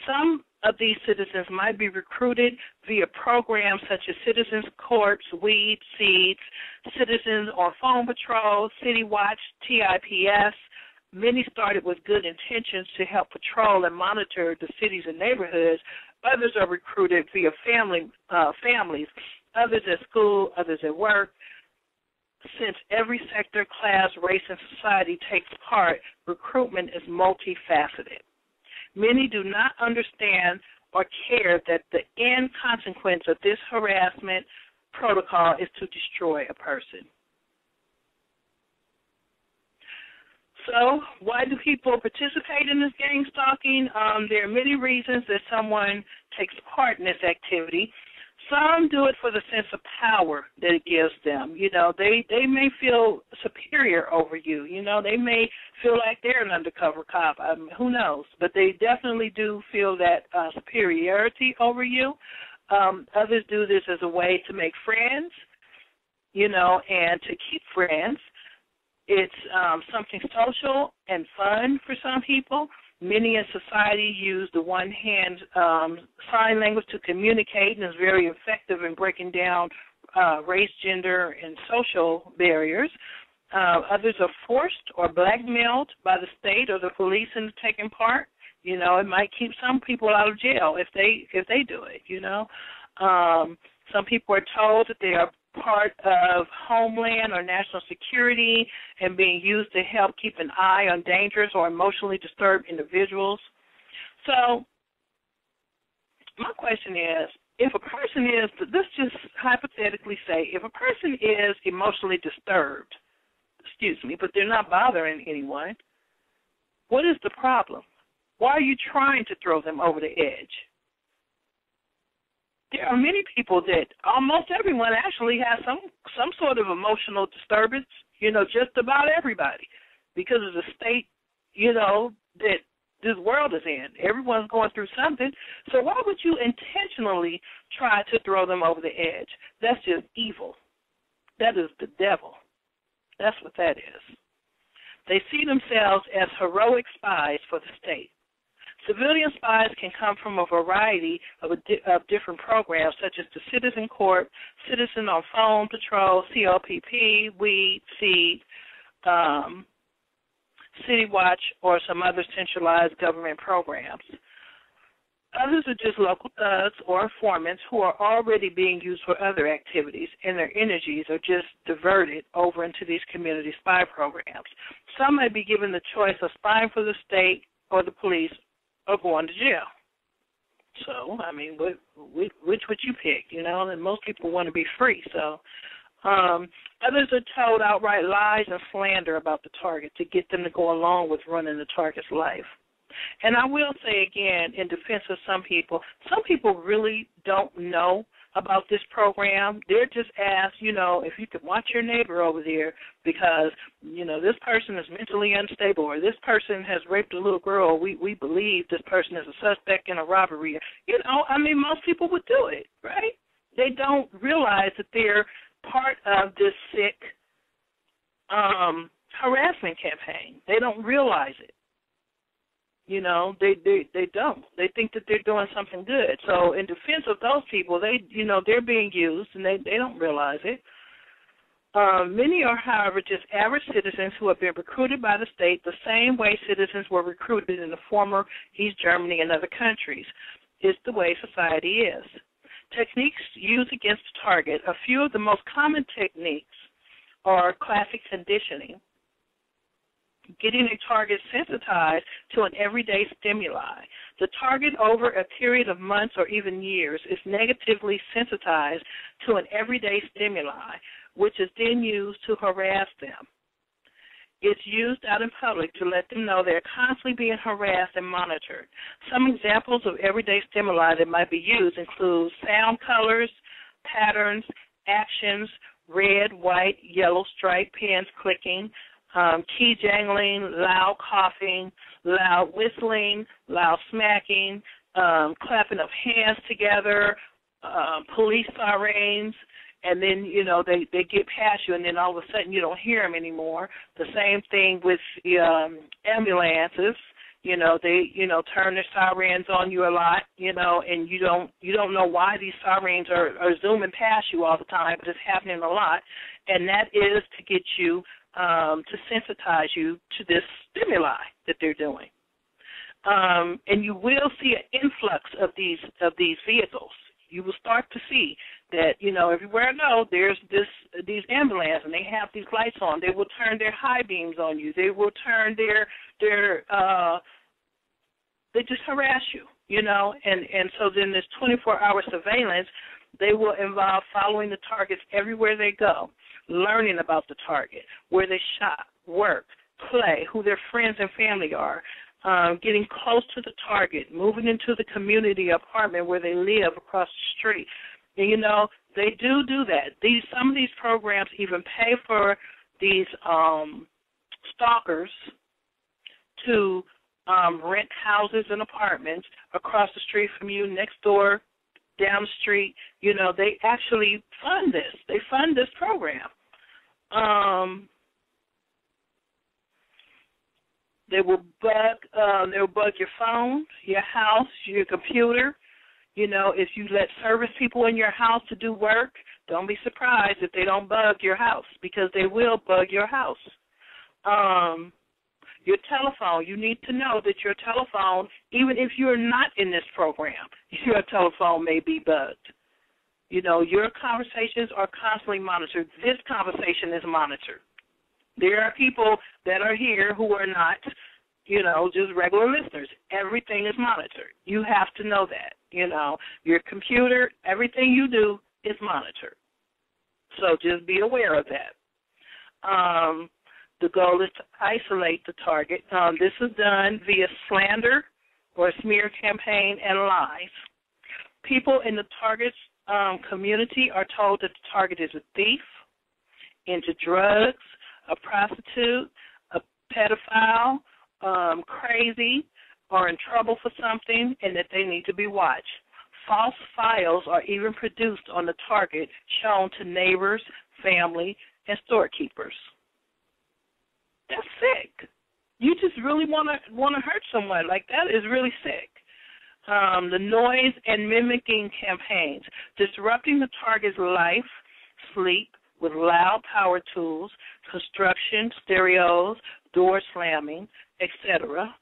Some of these citizens might be recruited via programs such as Citizens Corps, Weed, Seeds, Citizens on Phone Patrol, City Watch, TIPS. Many started with good intentions to help patrol and monitor the cities and neighborhoods. Others are recruited via families, others at school, others at work. Since every sector, class, race, and society takes part, recruitment is multifaceted. Many do not understand or care that the end consequence of this harassment protocol is to destroy a person. So why do people participate in this gang stalking? There are many reasons that someone takes part in this activity. Some do it for the sense of power that it gives them. You know, they may feel superior over you. You know, they may feel like they're an undercover cop. Who knows? But they definitely do feel that superiority over you. Others do this as a way to make friends, you know, and to keep friends. It's something social and fun for some people. Many in society use the one-hand sign language to communicate and is very effective in breaking down race, gender, and social barriers. Others are forced or blackmailed by the state or the police into taking part. You know, it might keep some people out of jail if they do it, you know. Some people are told that they are part of Homeland or national security and being used to help keep an eye on dangerous or emotionally disturbed individuals. So my question is, if a person is, let's just hypothetically say, if a person is emotionally disturbed, but they're not bothering anyone, what is the problem? Why are you trying to throw them over the edge? There are many people that almost everyone actually has some sort of emotional disturbance, you know, just about everybody, because of the state, you know, that this world is in. Everyone's going through something. So why would you intentionally try to throw them over the edge? That's just evil. That is the devil. That's what that is. They see themselves as heroic spies for the state. Civilian spies can come from a variety of different programs, such as the Citizen Corps, Citizen on Phone Patrol, COPP, Weed, Seed, City Watch, or some other centralized government programs. Others are just local thugs or informants who are already being used for other activities, and their energies are just diverted over into these community spy programs. Some may be given the choice of spying for the state or the police, or going to jail. So, I mean, which would you pick, you know? And most people want to be free. So others are told outright lies and slander about the target to get them to go along with running the target's life. And I will say again, in defense of some people really don't know about this program. They're just asked, you know, if you could watch your neighbor over there because, you know, this person is mentally unstable or this person has raped a little girl. We believe this person is a suspect in a robbery. You know, I mean, most people would do it, right? They don't realize that they're part of this sick harassment campaign. They don't realize it. You know, they don't. They think that they're doing something good. So in defense of those people, they're being used, and they don't realize it. Many are, however, just average citizens who have been recruited by the state the same way citizens were recruited in the former East Germany and other countries. It's the way society is. Techniques used against the target, a few of the most common techniques are classic conditioning, getting a target sensitized to an everyday stimuli. The target over a period of months or even years is negatively sensitized to an everyday stimuli, which is then used to harass them. It's used out in public to let them know they're constantly being harassed and monitored. Some examples of everyday stimuli that might be used include sound, colors, patterns, actions, red, white, yellow stripe, pens clicking, key jangling, loud coughing, loud whistling, loud smacking, clapping of hands together, police sirens, and then, you know, they get past you, and then all of a sudden you don't hear them anymore. The same thing with the ambulances. You know, they, you know, turn their sirens on you a lot, you know, and you don't know why these sirens are zooming past you all the time, but it's happening a lot, and that is to get you to sensitize you to this stimuli that they're doing. And you will see an influx of these vehicles. You will start to see that, you know, everywhere I go, there's these ambulances, and they have these lights on. They will turn their high beams on you. They will turn they just harass you, you know. And so then this 24-hour surveillance, they will involve following the targets everywhere they go, learning about the target, where they shop, work, play, who their friends and family are, getting close to the target, moving into the community apartment where they live across the street. And, you know, they do that. Some of these programs even pay for these stalkers to rent houses and apartments across the street from you, next door, down the street. You know, they actually fund this. They fund this program. They will bug your phone, your house, your computer. You know, if you let service people in your house to do work, don't be surprised if they don't bug your house, because they will bug your house. Your telephone, you need to know that your telephone, even if you're not in this program, your telephone may be bugged. You know, your conversations are constantly monitored. This conversation is monitored. There are people that are here who are not, you know, just regular listeners. Everything is monitored. You have to know that. You know, your computer, everything you do is monitored. So just be aware of that. The goal is to isolate the target. This is done via slander or smear campaign and lies. People in the target's community are told that the target is a thief, into drugs, a prostitute, a pedophile, crazy, or in trouble for something, and that they need to be watched. False files are even produced on the target, shown to neighbors, family, and storekeepers. That's sick. You just really want to hurt someone. Like, that is really sick. The noise and mimicking campaigns, disrupting the target's life, sleep, with loud power tools, construction, stereos, door slamming, etc.,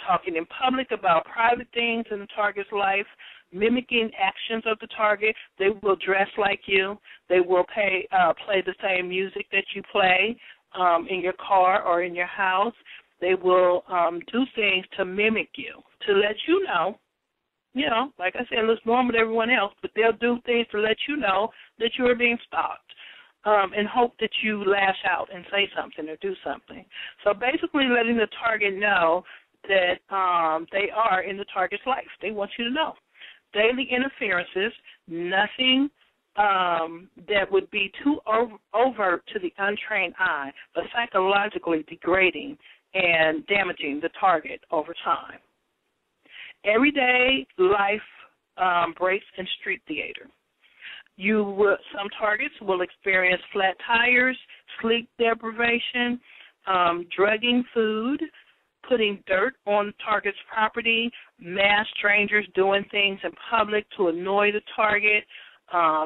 talking in public about private things in the target's life, mimicking actions of the target. They will dress like you. They will play the same music that you play in your car or in your house. They will do things to mimic you, to let you know, like I said, it looks normal to everyone else, but they'll do things to let you know that you are being stalked, and hope that you lash out and say something or do something. So basically letting the target know that they are in the target's life. They want you to know. Daily interferences, nothing that would be too overt to the untrained eye, but psychologically degrading and damaging the target over time. Everyday life breaks in street theater. Some targets will experience flat tires, sleep deprivation, drugging food, putting dirt on the target's property, mass strangers doing things in public to annoy the target.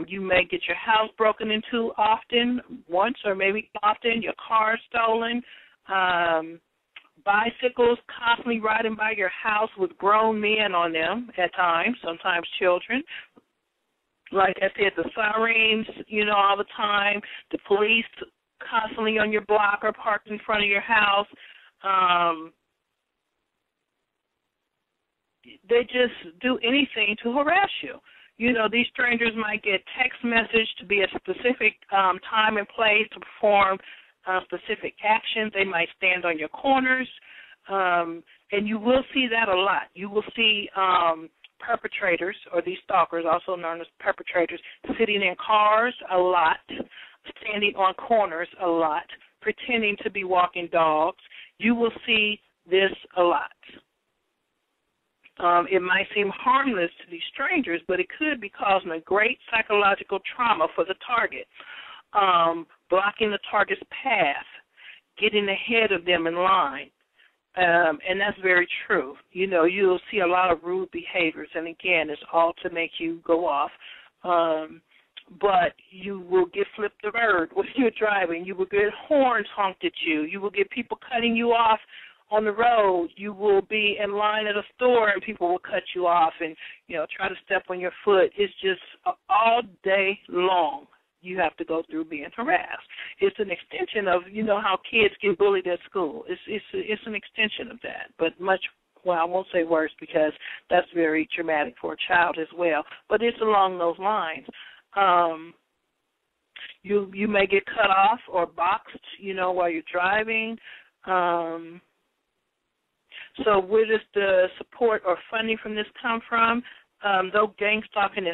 You may get your house broken into once or maybe often, your car stolen, bicycles constantly riding by your house with grown men on them at times, sometimes children. Like I said, the sirens, all the time, the police constantly on your block or parked in front of your house. They just do anything to harass you. These strangers might get text message to be a specific time and place to perform specific actions. They might stand on your corners, and you will see that a lot. You will see perpetrators, or these stalkers, also known as perpetrators, sitting in cars a lot, standing on corners a lot, pretending to be walking dogs. You will see this a lot. It might seem harmless to these strangers, but it could be causing a great psychological trauma for the target, blocking the target's path, getting ahead of them in line. And that's very true. You'll see a lot of rude behaviors, and again, it's all to make you go off. But you will get flipped the bird when you're driving. You will get horns honked at you. You will get people cutting you off on the road. You will be in line at a store, and people will cut you off and, try to step on your foot. It's just all day long you have to go through being harassed. It's an extension of, how kids get bullied at school. It's an extension of that, but I won't say worse because that's very traumatic for a child as well, but it's along those lines. You may get cut off or boxed, while you're driving. So where does the support or funding from this come from? Though gang stalking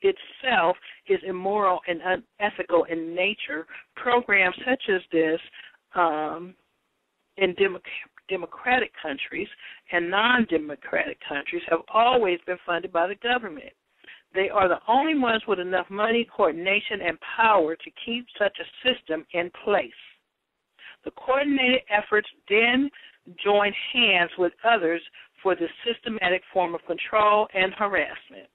itself is immoral and unethical in nature, programs such as this in democratic countries and non-democratic countries have always been funded by the government. They are the only ones with enough money, coordination, and power to keep such a system in place. The coordinated efforts then join hands with others for this systematic form of control and harassment.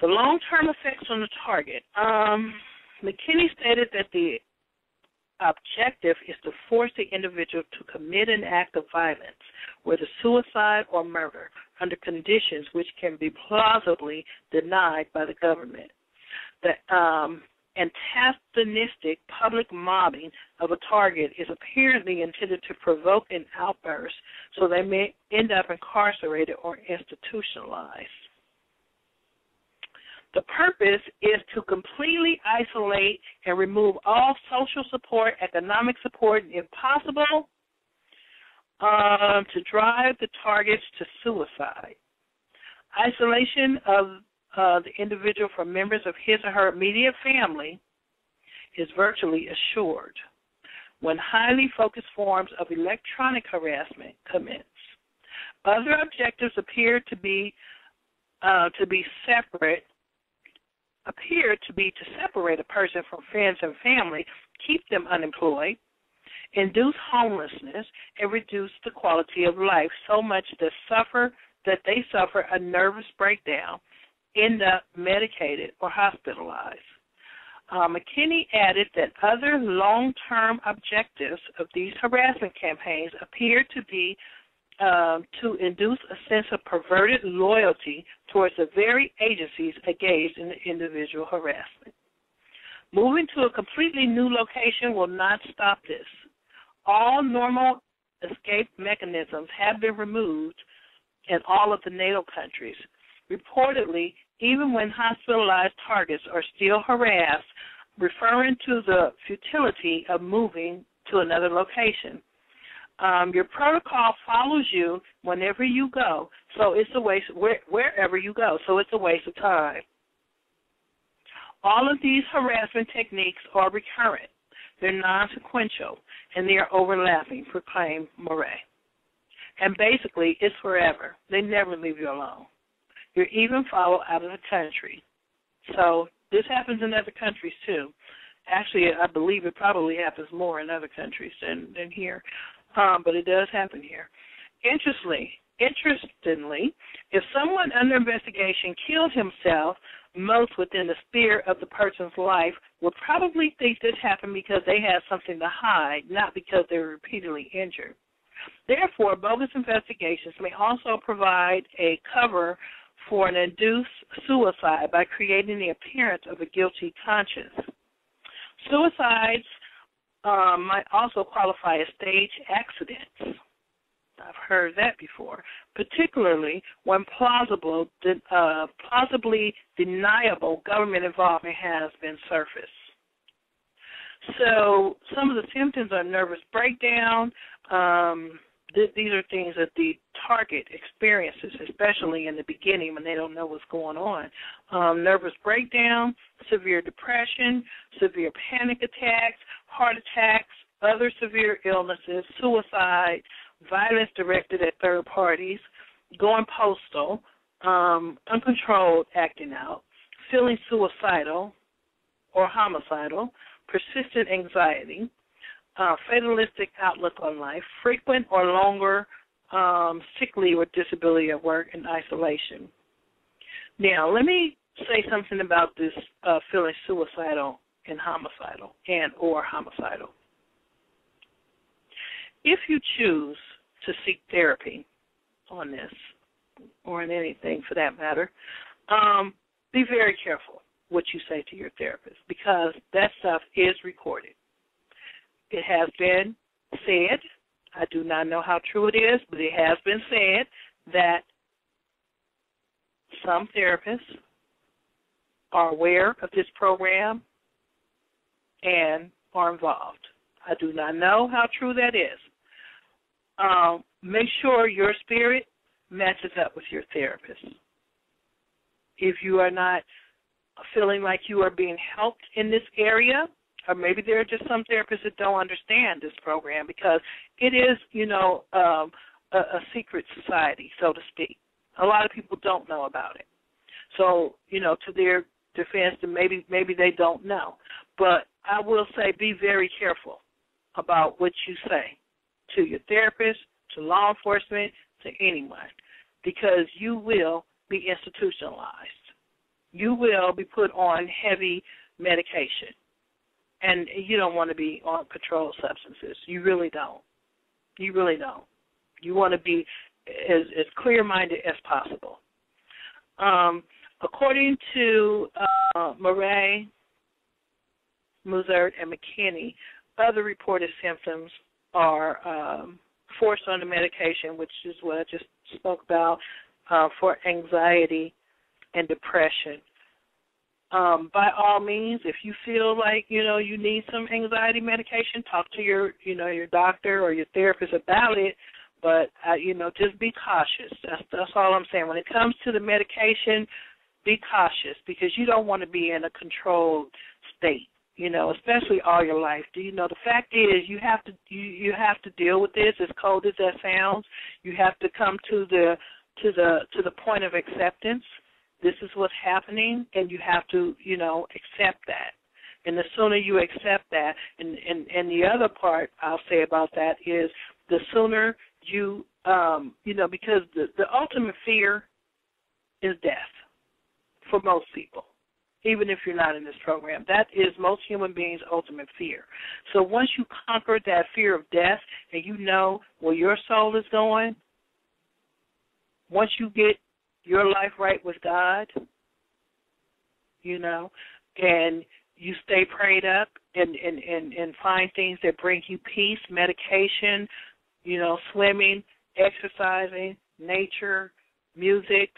The long-term effects on the target. McKinney stated that the objective is to force the individual to commit an act of violence, whether suicide or murder, under conditions which can be plausibly denied by the government. The antagonistic public mobbing of a target is apparently intended to provoke an outburst so they may end up incarcerated or institutionalized. The purpose is to completely isolate and remove all social support, economic support, and if possible, to drive the targets to suicide. Isolation of the individual from members of his or her immediate family is virtually assured when highly focused forms of electronic harassment commence. Other objectives appear to be to separate a person from friends and family, keep them unemployed, induce homelessness, and reduce the quality of life so much that they suffer a nervous breakdown, end up medicated or hospitalized. McKinney added that other long-term objectives of these harassment campaigns appear to be to induce a sense of perverted loyalty towards the very agencies engaged in the individual harassment. Moving to a completely new location will not stop this. All normal escape mechanisms have been removed in all of the NATO countries. Reportedly, even when hospitalized targets are still harassed, referring to the futility of moving to another location. Your protocol follows you whenever you go, so it's a waste wherever you go, so it's a waste of time. All of these harassment techniques are recurrent. They're non-sequential, and they are overlapping, proclaimed Murray. And basically, it's forever. They never leave you alone. You're even followed out of the country. So this happens in other countries, too. Actually, I believe it probably happens more in other countries than here, but it does happen here. Interestingly, if someone under investigation killed himself, most within the sphere of the person's life would probably think this happened because they had something to hide, not because they were repeatedly injured. Therefore, bogus investigations may also provide a cover for an induced suicide by creating the appearance of a guilty conscience. Suicides might also qualify as stage accidents. I've heard that before, particularly when plausibly deniable government involvement has been surfaced. So some of the symptoms are nervous breakdown. These are things that the target experiences, especially in the beginning when they don't know what's going on. Nervous breakdown, severe depression, severe panic attacks, heart attacks, other severe illnesses, suicide, violence directed at third parties, going postal, uncontrolled acting out, feeling suicidal or homicidal, persistent anxiety, fatalistic outlook on life, frequent or longer sick leave or disability at work, and isolation. Now, let me say something about this feeling suicidal and homicidal or homicidal. If you choose to seek therapy on this, or in anything for that matter, be very careful what you say to your therapist, because that stuff is recorded. It has been said, I do not know how true it is, but it has been said that some therapists are aware of this program and are involved. I do not know how true that is. Make sure your spirit matches up with your therapist. If you are not feeling like you are being helped in this area, or maybe there are just some therapists that don't understand this program, because it is, a secret society, so to speak. A lot of people don't know about it. So, to their defense, maybe they don't know. But I will say be very careful about what you say to your therapist, to law enforcement, to anyone, because you will be institutionalized. You will be put on heavy medication, and you don't want to be on controlled substances. You really don't. You really don't. You want to be as clear-minded as possible. According to Murray, Muzert, and McKinney, other reported symptoms are forced under medication, which is what I just spoke about, for anxiety and depression. By all means, if you feel like, you need some anxiety medication, talk to your doctor or your therapist about it. But, just be cautious. That's all I'm saying. When it comes to the medication, be cautious, because you don't want to be in a controlled state, especially all your life. The fact is you have to deal with this, as cold as that sounds. You have to come to the point of acceptance. This is what's happening, and you have to, accept that. And the sooner you accept that, and the other part I'll say about that is the sooner you, because the ultimate fear is death for most people, even if you're not in this program. That is most human beings' ultimate fear. So once you conquer that fear of death and you know where your soul is going, once you get your life right with God, and you stay prayed up and find things that bring you peace, medication, swimming, exercising, nature, music,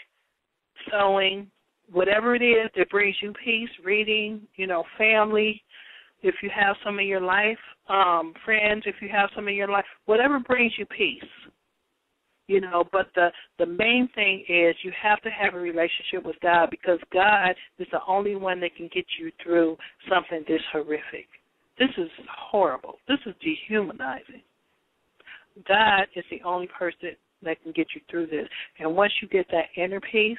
sewing, whatever it is that brings you peace, reading, family, if you have some in your life, friends, if you have some in your life, whatever brings you peace. But the main thing is you have to have a relationship with God, because God is the only one that can get you through something this horrific. This is horrible. This is dehumanizing. God is the only person that can get you through this. And once you get that inner peace,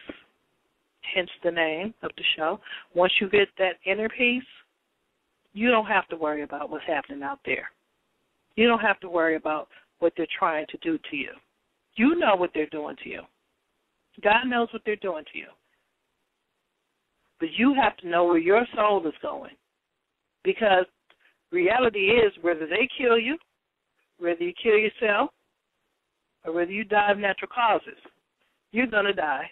hence the name of the show, once you get that inner peace, you don't have to worry about what's happening out there. You don't have to worry about what they're trying to do to you. You know what they're doing to you. God knows what they're doing to you. But you have to know where your soul is going. Because reality is, whether they kill you, whether you kill yourself, or whether you die of natural causes, you're going to die.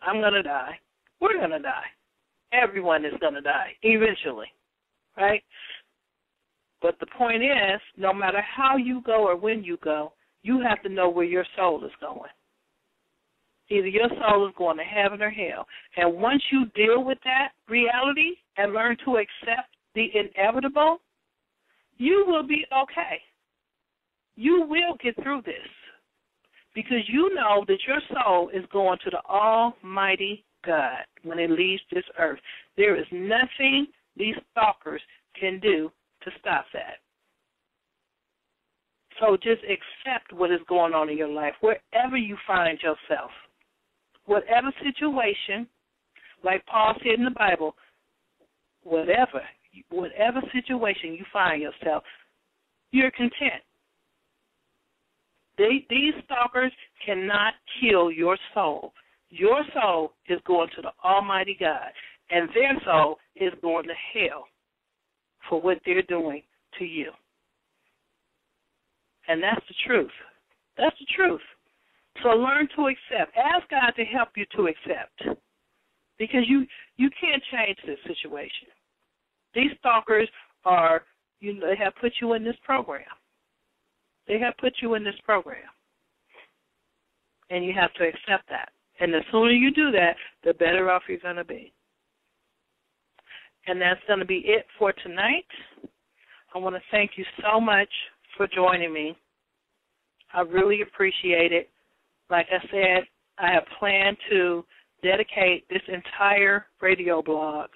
I'm going to die. We're going to die. Everyone is going to die eventually, right? But the point is, no matter how you go or when you go, you have to know where your soul is going. Either your soul is going to heaven or hell. And once you deal with that reality and learn to accept the inevitable, you will be okay. You will get through this, because you know that your soul is going to the Almighty God when it leaves this earth. There is nothing these stalkers can do to stop that. So just accept what is going on in your life, wherever you find yourself. Whatever situation, like Paul said in the Bible, whatever situation you find yourself, you're content. These stalkers cannot kill your soul. Your soul is going to the Almighty God, and their soul is going to hell for what they're doing to you. And that's the truth. That's the truth. So learn to accept. Ask God to help you to accept, because you can't change this situation. These stalkers are, they have put you in this program. They have put you in this program, and you have to accept that. And the sooner you do that, the better off you're going to be. And that's going to be it for tonight. I want to thank you so much for joining me. I really appreciate it. Like I said, I have planned to dedicate this entire radio blog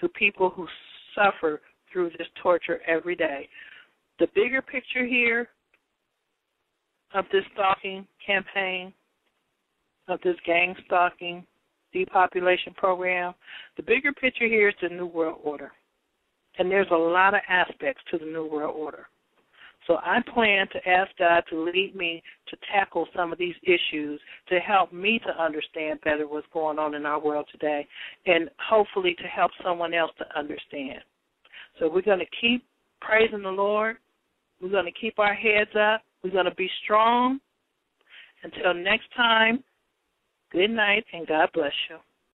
to people who suffer through this torture every day. The bigger picture here of this stalking campaign, of this gang stalking depopulation program, the bigger picture here is the New World Order. And there's a lot of aspects to the New World Order. So I plan to ask God to lead me to tackle some of these issues to help me to understand better what's going on in our world today, and hopefully to help someone else to understand. So we're going to keep praising the Lord. We're going to keep our heads up. We're going to be strong. Until next time, good night and God bless you.